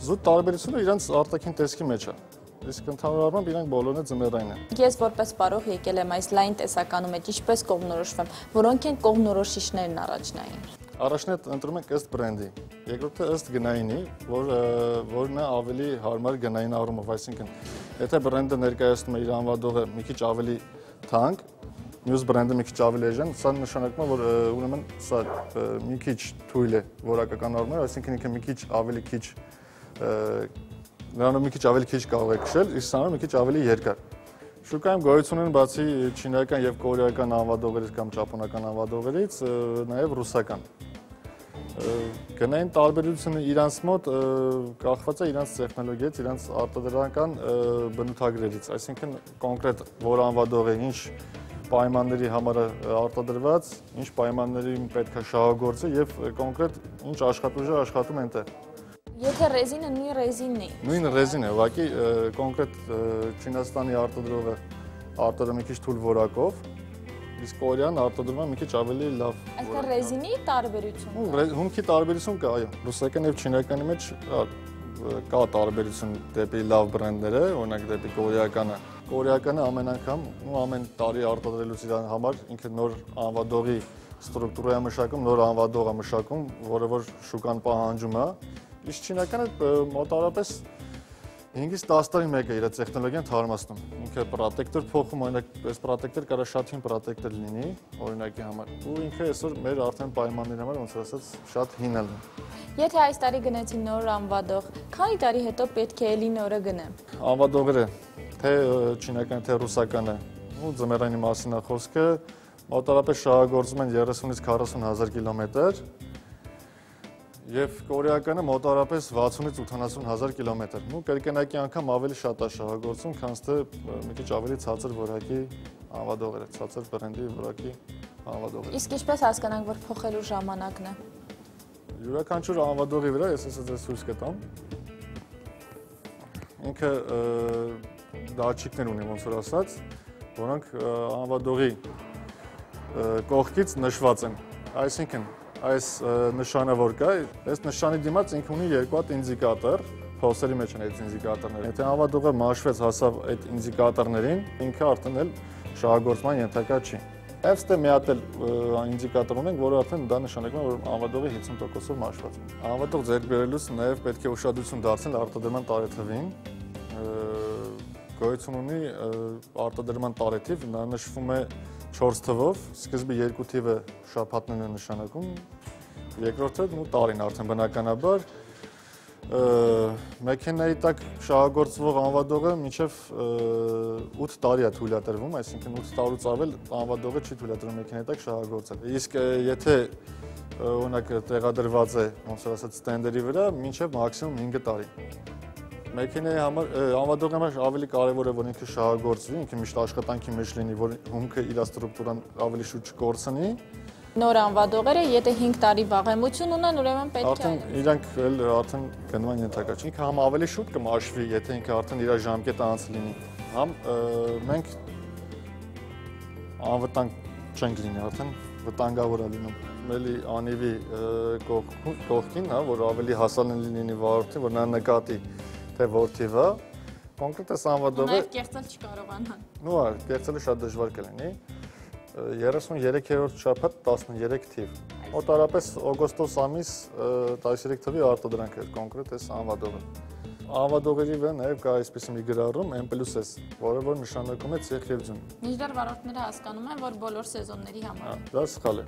Զուտ տարբերությունը իրանց արտաքին տեսքի մեջ է։ Իսկ ընդհանուր առմամբ իրանք բոլորն էլ ձմեռային են։ Ես որպես պարող եկել եմ այս լայն տեսականում մեջ, ինչպես կողմնորոշվեմ, որոնք են կողմնորոշիչներն առաջնային։ Առաջն է ընտրում ենք ըստ բրենդի, երկրորդը ըստ գնայինի, որն է ավելի հարմար գնային առումով, այսինքն եթե բրենդը ներկայացնում է իր անվադողը մի քիչ ավելի թանկ, մյուս բրենդը մի քիչ ավելի էժան, սա նշանակում է, որ ուրեմն սա մի քիչ թույլ է որակական առումով, այսինքն ինքը մի քիչ ավելի քիչ նրանով մի քիչ ավելի քիչ կարող է քշել, իսկ սրանով մի քիչ ավելի երկար։ Շուկայում գոյություն են բացի չինական եւ կորեական անվադողերից կամ ճապոնական անվադողերից, նաեւ ռուսական։ Գնային տարբերությունը իրանց մոտ կախված է իրանց տեխնոլոգիայից, իրանց արտադրական բնութագրերից, այսինքն կոնկրետ որ անվադող է, ինչ պայմանների համար արտադրված, ինչ պայմանների պետք է շահագործի եւ կոնկրետ ինչ աշխատուժը աշխատում այնտեղ։ Եթե ռեզինը նույն ռեզինն է։ Նույն ռեզին է, ուղղակի կոնկրետ Չինաստանի արտադրողը արտադրում է մի քիչ թույլ որակով, իսկ կորեան արտադրում է մի քիչ ավելի լավ։ Այսինքն ռեզինի տարբերություն կա։ Հումքի տարբերություն կա, այո։ Ռուսական եւ չինականի մեջ կա տարբերություն դեպի լավ բրենդները, օրինակ դեպի կորեականը։ Կորեականը ամեն անգամ ու ամեն տարի արտադրելուց իր համար ինքը նոր անվադողի ստրուկտուրա է մշակում, նոր անվադող է մշակում, որը որ շուկան պահանջում է։ Իսկ չինականը մոտավորապես 5-ից 10 տարի մեկ է իր տեխնոլոգիան թարմացնում։ Ինքը պրոտեկտոր փոխում, օրինակ, այս պրոտեկտոր կարող է շատ հին պրոտեկտոր լինի, օրինակի համար։ Ու ինքը այսօր մեր արդեն պայմանների համար ոնց ասած շատ հին է լինում։ Եթե այս տարի գնացի նոր անվադող, քանի տարի հետո պետք է էլի նորը գնեմ։ Անվադողերը, թե չինական, թե ռուսականը, ու ձմեռայինի մասին է խոսքը, մոտավորապես շահագործում են 30-ից 40 հազար կիլոմետր։ Եվ կորեականը մոտավորապես 60-ից 80 հազար կիլոմետր։ Ու կրկնակի անգամ ավելի շատ է շահագործում, քան թե մի քիչ ավելի ցածր որակի անվադողերը, ցածր բրենդի որակի անվադողերը։ Իսկ ինչպես հասկանանք, որ փոխելու ժամանակն է։ Յուրաքանչյուր անվադողի վրա ես ձեզ ցույց կտամ։ Ինքը դատչիկներ ունի, ոնց որ ասած, որոնք անվադողի կողքից նշված են։ Այսինքն այս նշանը որ կա, այս նշանի դիմաց ինքը ունի երկու հատ ինդիկատոր, փոսերի մեջ են այդ ինդիկատորները։ Եթե անվադողը մաշվեց հասավ այդ ինդիկատորներին, ինքը արդեն էլ շահագործման ենթակա չի։ Եվ ստե մի հատ էլ ինդիկատոր ունենք, որը արդեն դա նշանակում է, որ անվադողի 50%-ով մաշված է։ Անվադող ձեռք բերելուց նաև պետք է ուշադրություն դարձնել արտադրման տարեթվին։ Գոյություն ունի արտադրման տարեթիվ, նա նշվում է 4 թվով, սկզբի 2 թիվը շաբաթներն է նշանակում, երկրորդը տարին արդեն բնականաբար, մեքենայի տակ շահագործվող անվադողը մինչև 8 տարի է թույլատրվում, այսինքն 8 տարուց ավել անվադողը չի թույլատրվում մեքենայի տակ շահագործել։ Իսկ եթե օրինակ տեղադրված է, ոնց ասած, ստենդերի վրա, մինչև մաքսիմում 5 տարի։ Մեքենայի համար անվադողի համար ավելի կարևոր է, որ ինքը շահագործվի, ինքը միշտ աշխատանքի մեջ լինի, որ հումքը իր ստրուկտուրան ավելի շուտ չկորցնի։ Նոր անվադողերը, եթե 5 տարի վաղեմություն ունեն, ուրեմն պետք է արդեն իրանք էլ արդեն գնման ենթակա չի։ Ինքը համ ավելի շուտ կմաշվի, եթե ինքը արդեն իր ժամկետը անց լինի։ Համ մենք անվտանգ չենք լինի, արդեն վտանգավոր է լինում։ Մելի անիվի կողքին, որ ավելի հասանելի լինի վարորդին, որ նա նկատի թե որ թիվը, կոնկրետ այս անվադողը Նաև կեղծել չկարողանան։ Նու է, կեղծելը շատ դժվար կլինի։ 33-րդ շաբաթ 13 թիվ։ Մոտավորապես օգոստոս ամիս 13 թվի արտադրանք էր կոնկրետ այս անվադողը։ Անվադողերի վրա նաև կա այսպես մի գրառում M+S, որը որ նշանակում է ցեխ եւ ձուն։ Մինչդեռ վարորդները հասկանում են, որ բոլոր սեզոնների համար։ Դա սխալ է։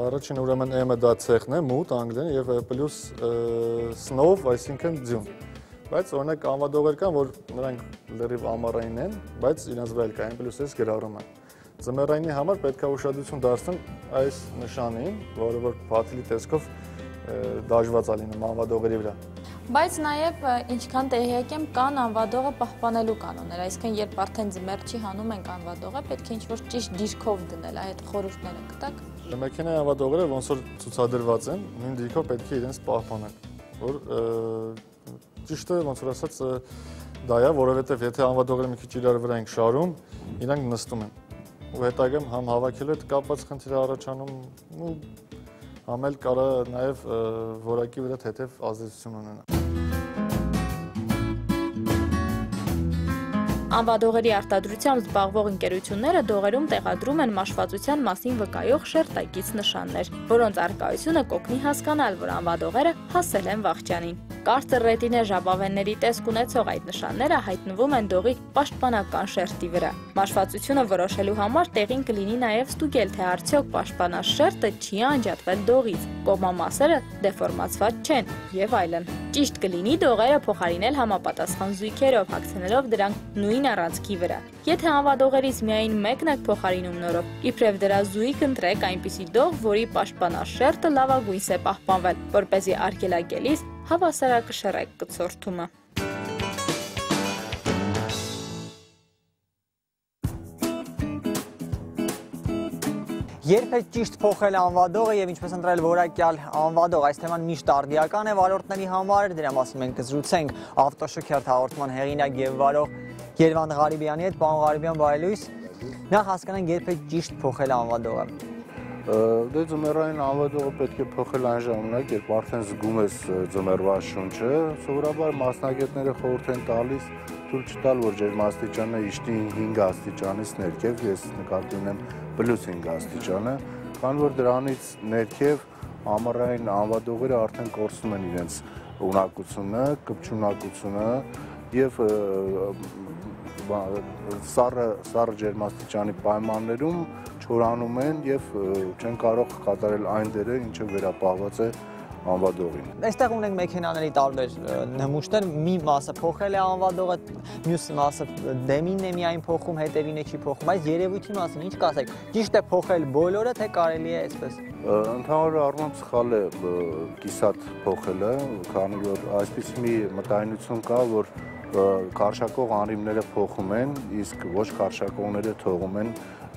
Առաջին ուրեմն M-ը դա ցեխն է, մութ անգլերեն եւ plus snow, այսինքն ձյուն։ Բայց օրինակ անվադողեր կան, որ նրանք լրիվ ամառային են, բայց իրենց վրա էլ կա M+S գրառումը։ Ձմեռայինի համար պետք է ուշադրություն դարձնել այս նշանին, որը որ բացելի տեսքով դաշված է լինում անվադողերի վրա։ Բայց նաև ինչքան տեղյակ եմ, կան անվադողը պահպանելու կանոններ, այսինքն երբ արդեն ձմեռ չի հանում ենք անվադողը, պետք է ինչ-որ ճիշտ դիրքով դնել, այդ խորհուրդները կտաք։ Մեքենայի անվադողերը ոնց որ ցուցադրված են, նույն դիրքով պետք է իրենց պահպանեն, որ ճիշտը ոնց որ ասած դա է, որովհետև եթե անվադողերը մի քիչ իրար վրա ենք շարում, իրանք նստում են։ Ու հետագայում համ հավաքելու հետ կապված խնդիր առաջանում ու համ էլ կարա նաև որակի վրա թեթև ազդեցություն ունենա։ Անվադողերի արտադրությամբ զբաղվող ընկերությունները դողերում տեղադրում են մաշվածության մասին վկայող շերտակից նշաններ, որոնց առկայությունը կօգնի հասկանալ, որ անվադողերը հասել են վախճանին։ Կարծր ռետինե ժապավենների տեսք ունեցող այդ նշանները հայտնվում են դողի պաշտպանական շերտի վրա։ Մաշվածությունը որոշելու համար տեղին կլինի նաև ստուգել, թե արդյոք պաշտպանած շերտը չի անջատվել դողից, կողմամասերը դեֆորմացված չեն եւ այլն։ Ճիշտ կլինի դողերը փոխարինել համապատասխան զույգերով, հագցնելով դրանք նույն առանցքի վրա։ Եթե անվադողերից միայն մեկն եք փոխարինում նորով, իբրև դրա զույգ ընտրեք այնպիսի դող, որի պաշտպանած շերտը լավագույնս է պահպանվել, որպեսզի արգելակելիս հավասարակշռեք կցորդումը։ Երբ է ճիշտ փոխել անվադողը եւ ինչպես ընտրել որակյալ անվադող, այս թեման միշտ արդիական է վարորդների համար, դրա մասին մենք կզրուցենք ավտոշոքերթ հաղորդման հեղինակ եւ վարող Երվանդ Ղարիբյանի հետ, պարոն Ղարիբյան, բարելույս։ Նախ հասկանանք երբ է ճիշտ փոխել անվադողը։ Դե ձմեռային անվադողը պետք է փոխել այն ժամանակ, երբ արդեն զգում ես ձմեռվա շունչը, սովորաբար մասնագետները խորհուրդ են տալիս թույլ չտալ, որ ջերմաստիճանը իշտի 5 աստիճանից ներքև, ես նկատի ունեմ +5 աստիճանը, քանի որ դրանից ներքև ամառային անվադողերը արդեն կորցնում են իրենց ունակությունը, կպչունակությունը եւ սառը ջերմաստիճանի պայմաններում չորանում են եւ չեն կարող կատարել այն դերը, ինչը վերապահված է անվադողին։ Այստեղ ունենք մեքենաների տարբեր նմուշներ, մի մասը փոխել է անվադողը, մյուս մասը դեմինն է միայն փոխում, հետևին է չի փոխում, այս երևույթի մասին ինչ կասեք։ Ճիշտ է փոխել բոլորը, թե կարելի է այսպես։ Ընդհանուր առմամբ սխալ է կիսատ փոխելը, քանի որ այսպես մի մտայնություն կա, որ քարշակող անիվները փոխում են, իսկ ոչ քարշակողները թողում են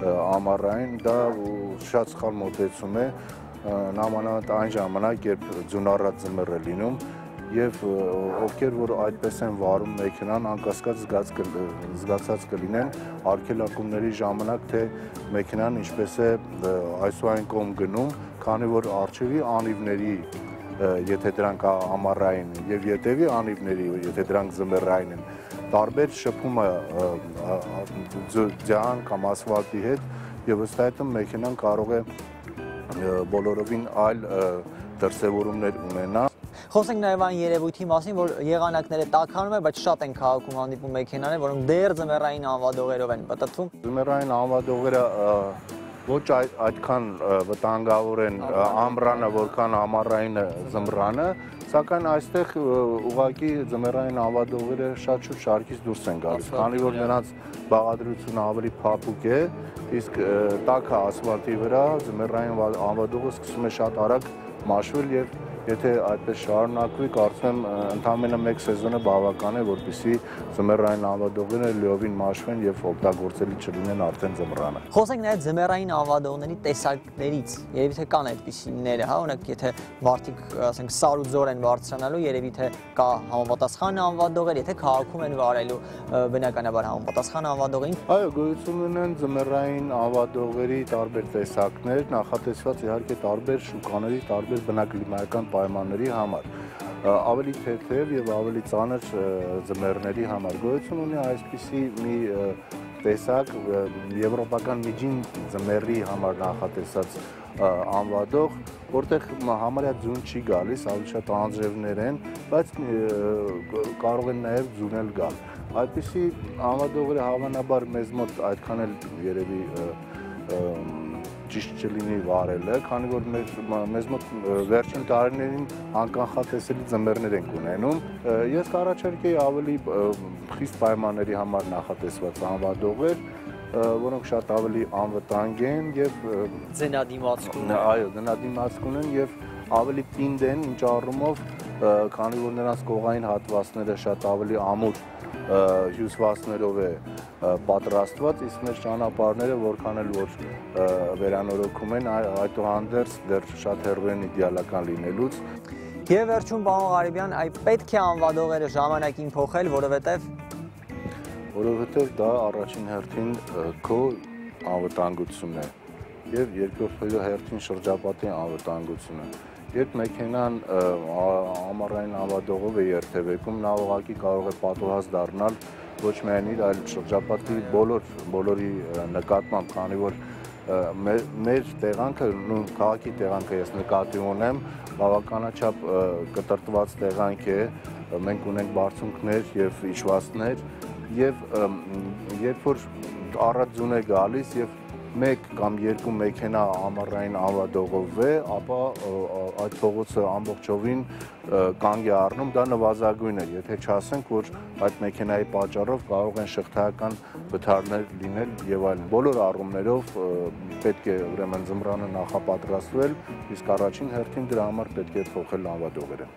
ամառային, դա շատ սխալ մոտեցում է, նամանավանդ այն ժամանակ, երբ ձյունառատ ձմեռ է լինում եւ ովքեր որ այդպես են վարում մեքենան, անկասկած զգացած կլինեն արգելակումների ժամանակ, թե մեքենան ինչպես է այսուհայն կողմ գնում, քանի որ արժևի անիվների, եթե դրանք ամառային եւ ետևի անիվների, եթե դրանք ձմեռային են, տարբեր շփում է ձյան կամ ասֆալտի հետ եւ ըստ այդմ մեքենան կարող է բոլորովին այլ դրսևորումներ ունենա։ Խոսենք նաև այն երևույթի մասին, որ եղանակները տաքանում է, բայց շատ են քաղաքում հանդիպում մեքենաներ, որոնք դեռ ձմեռային անվադողերով են պտտվում։ Ձմեռային անվադողերը ոչ այդքան վտանգավոր են ամռանը, որքան ամառային ձմռանը, սակայն այստեղ ուղղակի ձմեռային անվադողերը շատ շուտ շարքից դուրս են գալիս, քանի որ նրանց բաղադրությունը ավելի փափուկ է, իսկ տաքը ասֆալտի վրա ձմեռային անվադողը սկսում է շատ արագ մաշվել եւ եթե այդպես շարունակվի, կարծում եմ ընդամենը մեկ սեզոնը բավական է, որպեսզի ձմեռային անվադողները լիովին մաշվեն եւ օգտագործելի չլինեն արդեն ձմռանը։ Խոսենք նաև ձմեռային անվադողների տեսակներից, երևի թե կան այդպիսիները, հա, օրինակ եթե մարդիկ, ասենք, սար ու ձոր են բարձրանալու, երևի թե կա համապատասխան անվադողեր, եթե քաղաքում են վարելու, բնականաբար համապատասխան անվադողին։ Այո, գոյություն ունեն ձմեռային անվադողերի տարբեր տեսակներ, նախատեսված իհարկե տարբեր շուկաների, տարբեր բնակլիմայական պայմանների համար, ավելի թեթև եւ ավելի ծանր ձմեռների համար գոյություն ունի այսպիսի մի տեսակ եվրոպական միջին ձմեռի համար նախատեսած անվադող, որտեղ համարյա ձյուն չի գալիս, ավելի շատ անձրևներ են, բայց կարող են նաեւ ձունել գալ։ Այդպիսի անվադողերը հավանաբար մեզ մոտ այդքան էլ երևի ճիշտ չլինի վարելը, քանի որ մեզ մոտ վերջին տարիներին անկանխատեսելի ձմեռներ ենք ունենում։ Ես կառաջարկեի ավելի խիստ պայմանների համար նախատեսված անվադողեր, որոնք շատ ավելի անվտանգ են եւ ձնադիմացք ունեն եւ ավելի պինդ են, ինչ առումով, քանի որ նրանց կողային հատվածները շատ ավելի ամուր հյուսվածքներով է պատրաստված, իսկ մեր ճանապարհները որքան էլ որ վերանորոգում են, այդուհանդերձ դեռ շատ հեռու են իդեալական լինելուց։ Եվ վերջում, պարոն Ղարիբյան, պետք է անվադողերը ժամանակին փոխել, որովհետև դա առաջին հերթին քո անվտանգությունն է եւ երկրորդ հերթին շրջապատի անվտանգությունը։ Երբ մեքենան ամառային անվադողով է երթևեկում, նա ուղղակի կարող է պատուհաս դառնալ ոչ միայն իր, այլ շրջապատի բոլորի նկատմամբ, քանի որ մեր տեղանքը, քաղաքի տեղանքը ես նկատի ունեմ, բավականաչափ կտրտված տեղանք է, մենք ունենք բարձունքներ եւ իջվածքներ եւ երբ որ առատ ձուն է գալիս եւ մեկ կամ երկու մեքենա ամառային անվադողով է, ապա այդ փողոցը ամբողջովին կանգ է առնում, դա նվազագույն է, եթե չասենք, որ այդ մեքենայի պատճառով կարող են շղթայական վթարներ լինել եւ այլն։ Բոլոր առումներով պետք է ուրեմն ձմռանը նախապատրաստվել, իսկ առաջին հերթին դրա համար պետք է փոխել անվադողերը։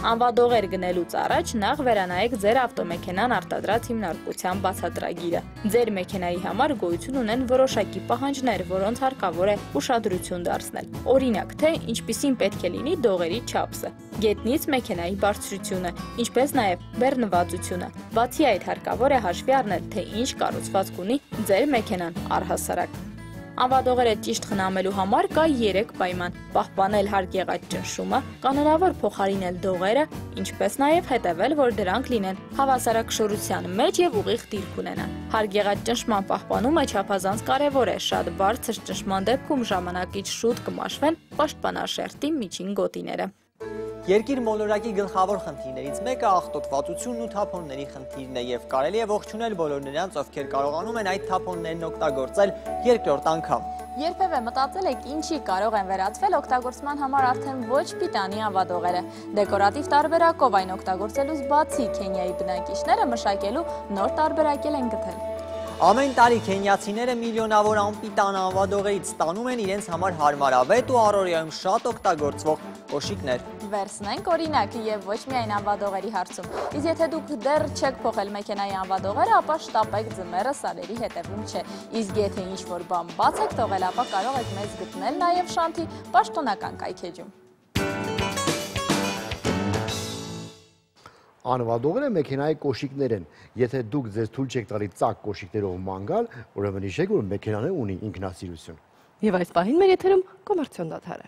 Անվադողեր գնելուց առաջ նախ վերանայեք ձեր ավտոմեքենան արտադրած հիմնարկության բացատրագիրը։ Ձեր մեքենայի համար գոյություն ունեն որոշակի պահանջներ, որոնց հարկավոր է ուշադրություն դարձնել։ Օրինակ, թե ինչպիսին պետք է լինի դողերի չափսը, գետնից մեքենայի բարձրությունը, ինչպես նաև բեռնվածությունը։ Բացի այդ, հարկավոր է հաշվի առնել, թե ինչ կառուցվածք ունի ձեր մեքենան առհասարակ։ Անվադողերը ճիշտ խնամելու համար կա 3 պայման՝ պահպանել հարգեղած ճնշումը, կանոնավոր փոխարինել դողերը, ինչպես նաև հետևել, որ դրանք լինեն հավասարակշռության մեջ եւ ուղիղ դիրք ունենան։ Հարգեղած ճնշման պահպանումը չափազանց կարևոր է, շատ բարձր ճնշման դեպքում ժամանակից շուտ կմաշվեն պաշտպանաշերտի միջին գոտիները։ Երկիր մոլորակի գլխավոր խնդիրներից մեկը աղտոտվածությունն ու թափոնների խնդիրն է եւ կարելի է ողջունել բոլոր նրանց, ովքեր կարողանում են այդ թափոններն օգտագործել երկրորդ անգամ։ Երբևէ մտածել եք ինչի կարող են վերածվել օգտագործման համար արդեն ոչ պիտանի անվադողերը։ Դեկորատիվ տարբերակով այն օգտագործելուց բացի Քենիայի բնակիչները մշակելու նոր տարբերակել են գտել։ Ամեն տարի քենիացիները միլիոնավոր անպիտան անվադողերից ստանում են իրենց համար հարմարավետ ու առօրյայում շատ օգտագործվող կոշիկներ։ Վերցնենք օրինակ եւ ոչ միայն անվադողերի հարցում։ Իսկ եթե դուք դեռ չեք փոխել մեքենայի անվադողերը, ապա շտապեք ձմեռը սարերի հետևում չէ։ Իսկ եթե ինչ-որ բան բաց եք թողել, ապա կարող եք մեզ գտնել նաեւ Շանթի պաշտոնական կայքեջում։ Անվադողերը մեքենայի կոշիկներ են։ Եթե դուք ձեզ թույլ չեք տալի ծակ կոշիկներով ման գալ, ուրեմն հիշեք, որ մեքենան ունի ինքնասիրություն։ Եվ այս պահին մեր եթերում կոմերցիոն դադար է։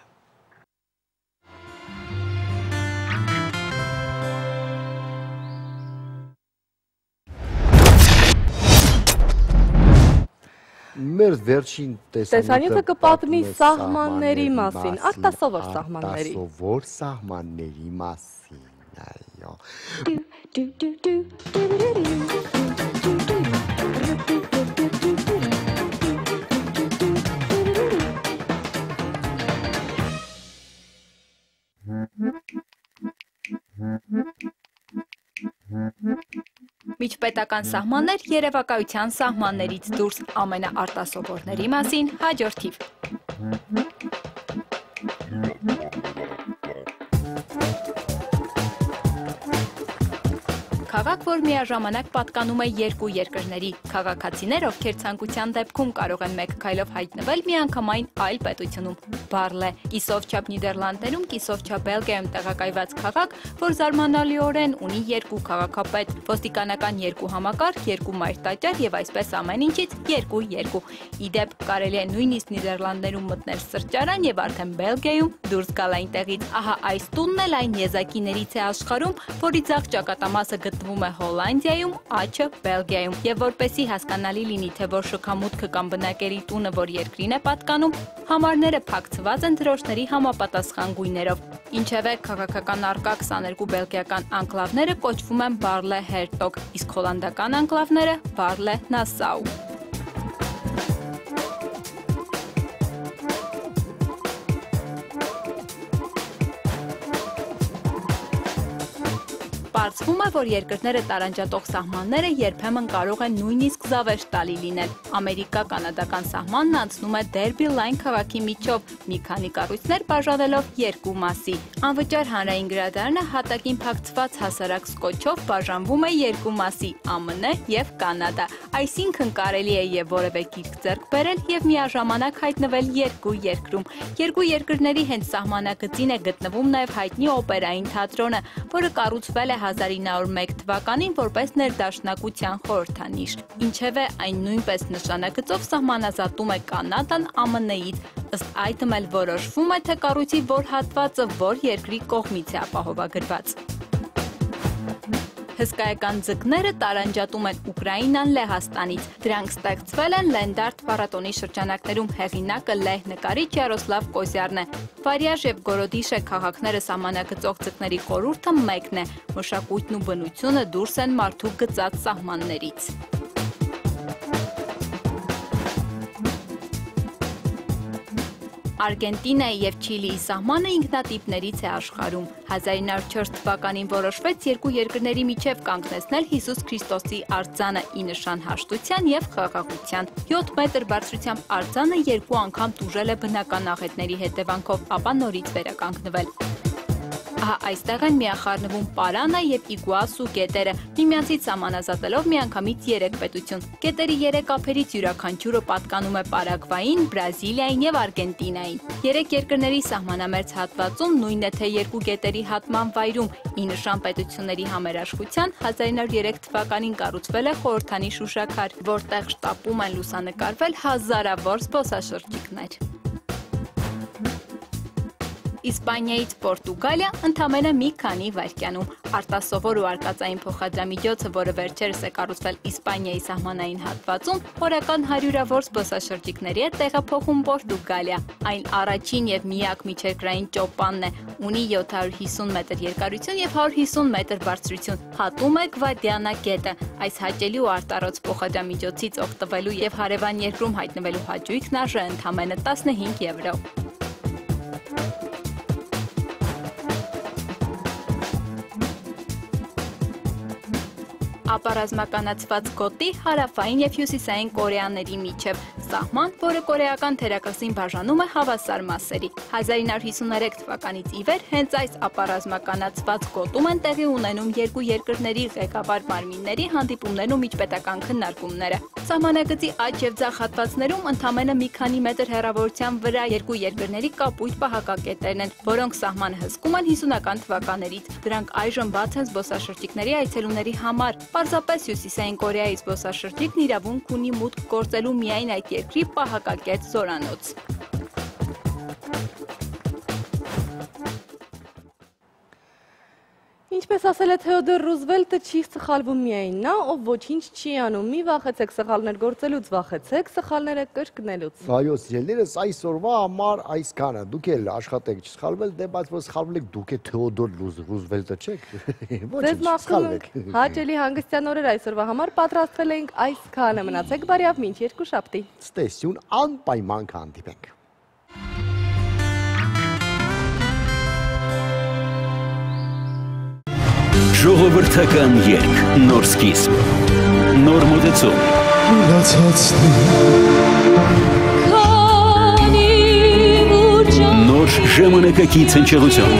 Մեր վերջին տեսանյութը կպատմի սահմանների մասին, արտասովոր սահմանների։ Արտասովոր սահմանների մասին, այո։ Միջպետական սահմաններ երևակայության սահմաններից դուրս ամենաարտասովորների մասին հաջորդ թիվ։ Քաղաք, որ միաժամանակ պատկանում է երկու երկրների, քաղաքացիներ, ովքեր ցանկության դեպքում կարող են մեկ քայլով հայտնվել միանգամայն այլ պետությունում։ Բարլե, կիսովչափ Նիդերլանդներում, կիսովչափ Բելգիայում տեղակայված քաղաք, որ զարմանալիորեն ունի երկու քաղաքապետ, ոստիկանական երկու համակարգ, երկու մայր տաճար եւ այսպես ամեն ինչից երկու։ Իդեպ կարելի է նույնիսկ Նիդերլանդներում մտնել սրճարան եւ արդեն Բելգիայում դուրս գալ այնտեղից։ Ահա այս տունն էլ այն եզակիներից է աշխարհում, որի ձախ ճակատամասը գտնվում է Հոլանդիայում, աջը Բելգիայում, եւ որպեսզի հասկանալի լինի, թե որ շքամուտքը կամ բնակելի տունը որ երկրին է պատկանում, համարները փակցված են դրոշների համապատասխան գույներով։ Ինչևէ, քաղաքական առկա 22 բելգիական անկլավները կոչվում են Բարլե Հերտոգ, իսկ հոլանդական անկլավները Բարլե Նասսաու։ Կարծվում է, որ երկրները տարանջատող սահմանները երբեմն կարող են նույնիսկ զավեշտ տալի լինել։ Ամերիկա-կանադական սահմանն անցնում է Դերբի լայն քաղաքի միջով, մի քանի կառույցներ բաժանելով երկու մասի։ Անվճար հանրային գրադարանը հատակին փակցված հասարակ սկոչով բաժանվում է երկու մասի՝ ԱՄՆ և Կանադա։ Այսինքն կարելի է և որևէ գիրք ձեռք բերել և միաժամանակ հայտնվել երկու երկրում։ Երկու երկրների հենց սահմանակցին է գտնվում նաև հայտնի օպերային թատրոնը, որը կառուցվել է 1901 թվականին որպես ներդաշնակության խորհրդանիշ։ Ինչևէ, այն նույնպես նշանակծով սահմանազատում է Կանադան ԱՄՆ-ից, ըստ այդմ էլ որոշվում է, թե կառույցի որ հատվածը որ երկրի կողմից է ապահովագրված։ Հսկայական ձկները տարանջատում են Ուկրաինան Լեհաստանից։ Դրանք ստեղծվել են Լենդարտ փառատոնի շրջանակներում, հեղինակը լեհ նկարիչ Յարոսլավ Կոզյարն է։ Վարյաժ և Գորոդիշե քաղաքները սահմանակցող ձկների խորհուրդը մեկն է։ Մշակույթն ու բնությունը դուրս են մարդու գծած սահմաններից։ Արգենտինայի և Չիլիի սահմանը ինքնատիպներից է աշխարհում։ 1904 թվականին որոշվեց երկու երկրների միջև կանգնեցնել Հիսուս Քրիստոսի արձանը՝ ի նշան հաշտության և խաղաղության։ 7 մետր բարձրությամբ արձանը երկու անգամ տուժել է բնական աղետների հետևանքով, ապա նորից վերականգնվել։ Ահա այստեղ են միախառնվում Պարանը և Իգուասու գետերը, միմյանցից սահմանազատելով միանգամից 3 պետություն։ Գետերի 3 ափերից յուրաքանչյուրը պատկանում է Պարագվային, Բրազիլիային և Արգենտինային։ 3 երկրների սահմանամերձ հատվածում նույնն է թե երկու գետերի հատման վայրում, ի նշան պետությունների համերաշխության 1903 թվականին կառուցվել է խորհրդանիշ հուշաքար, որտեղ շտապում են լուսանկարվել հազարավոր զբոսաշրջիկներ։ Իսպանիայից Պորտուգալիա ընդամենը մի քանի վայրկյանում։ Արտասովոր ու արկածային փոխադրամիջոցը, որը վերջերս է կառուցվել Իսպանիայի սահմանային հատվածում, օրական հարյուրավոր զբոսաշրջիկների է տեղափոխում Պորտուգալիա։ Այն առաջին և միակ միջերկրային ճոպանն է, ունի 750 մետր երկարություն և 150 մետր բարձրություն։ Հատում է Գվադիանա գետը։ Այս հաճելի ու արտառոց փոխադրամիջոցից օգտվելու և հարևան երկրում հայտնվելու հաճույքն արժե ընդամենը 15 եվրո։ Ապառազմականացված գոտի հարավային և հյուսիսային Կորեաների միջև սահման, որը կորեական թերակղզին բաժանում է հավասար մասերի։ 1953 թվականից ի վեր հենց այս ապառազմականացված գոտում են տեղի ունենում երկու երկրների ղեկավար մարմինների հանդիպումներն ու միջպետական քննարկումները։ Սահմանագծի աջ և ձախ հատվածներում ընդամենը մի քանի մետր հեռավորության վրա երկու երկրների կապույտ պահակակետերն են, որոնք սահմանը հսկում են 50-ական թվականներից։ Դրանք այժմ բաց են զբոսաշրջիկների այցելուների համար։ Պարզապես Հյուսիսային Կորեայի զբոսաշրջիկն իրավունք ունի մուտք գործելու միայն այդ երկրի պահակակետ զորանոց։ Ինչպես ասել է Թեոդոր Ռուզվելտը, չի սխալվում միայն նա, ով ոչինչ չի անում։ Մի վախեցեք սխալներ գործելուց, վախեցեք սխալները կրկնելուց։ Այո, սիրելիներս, այսօրվա համար այսքանը։ Դուք էլ աշխատեք չսխալվել, դե բայց որ սխալվել եք, դուք է Թեոդոր Ռուզվելտը չեք։ Ձեզ մաղթում ենք հաճելի հանգստյան օրեր այսօրվա համար պատրաստվել ենք այսքանը։ Մնացեք բարյավ, մինչ երկուշաբթի։ Ստեսյուն անպայման կհանդիպենք։ Ժողովրդական երգ, նոր սկիզբ, նոր մոտեցում։ Նոր ժամանակակից հնչեղություն։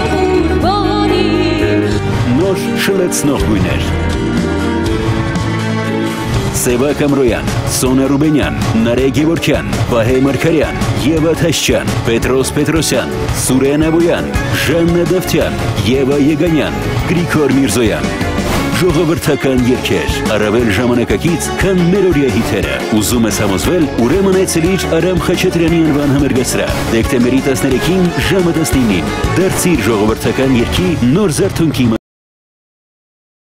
Նոր շլեցնող գույներ։ Սևա Կամրոյան, Սոնա Ռուբենյան, Նարե Գևորքյան, Վահե Մարգարյան, Եվա Թաշչյան, Պետրոս Պետրոսյան, Սուրեն Աբոյան, Ժաննա Դավթյան, Եվա Եգանյան, Գրիգոր Միրզոյան։ Ժողովրդական երգեր, առավել ժամանակակից, քան մերօրյա հիթերը։ Ուզում ես համոզվել, ուրեմն այցելիր Արամ Խաչատրյանի անվան համերգասրահ։ Դեկտեմբերի 13-ին ժամը 19-ին դարձիր ժողովրդական երգի նոր զարթոնքի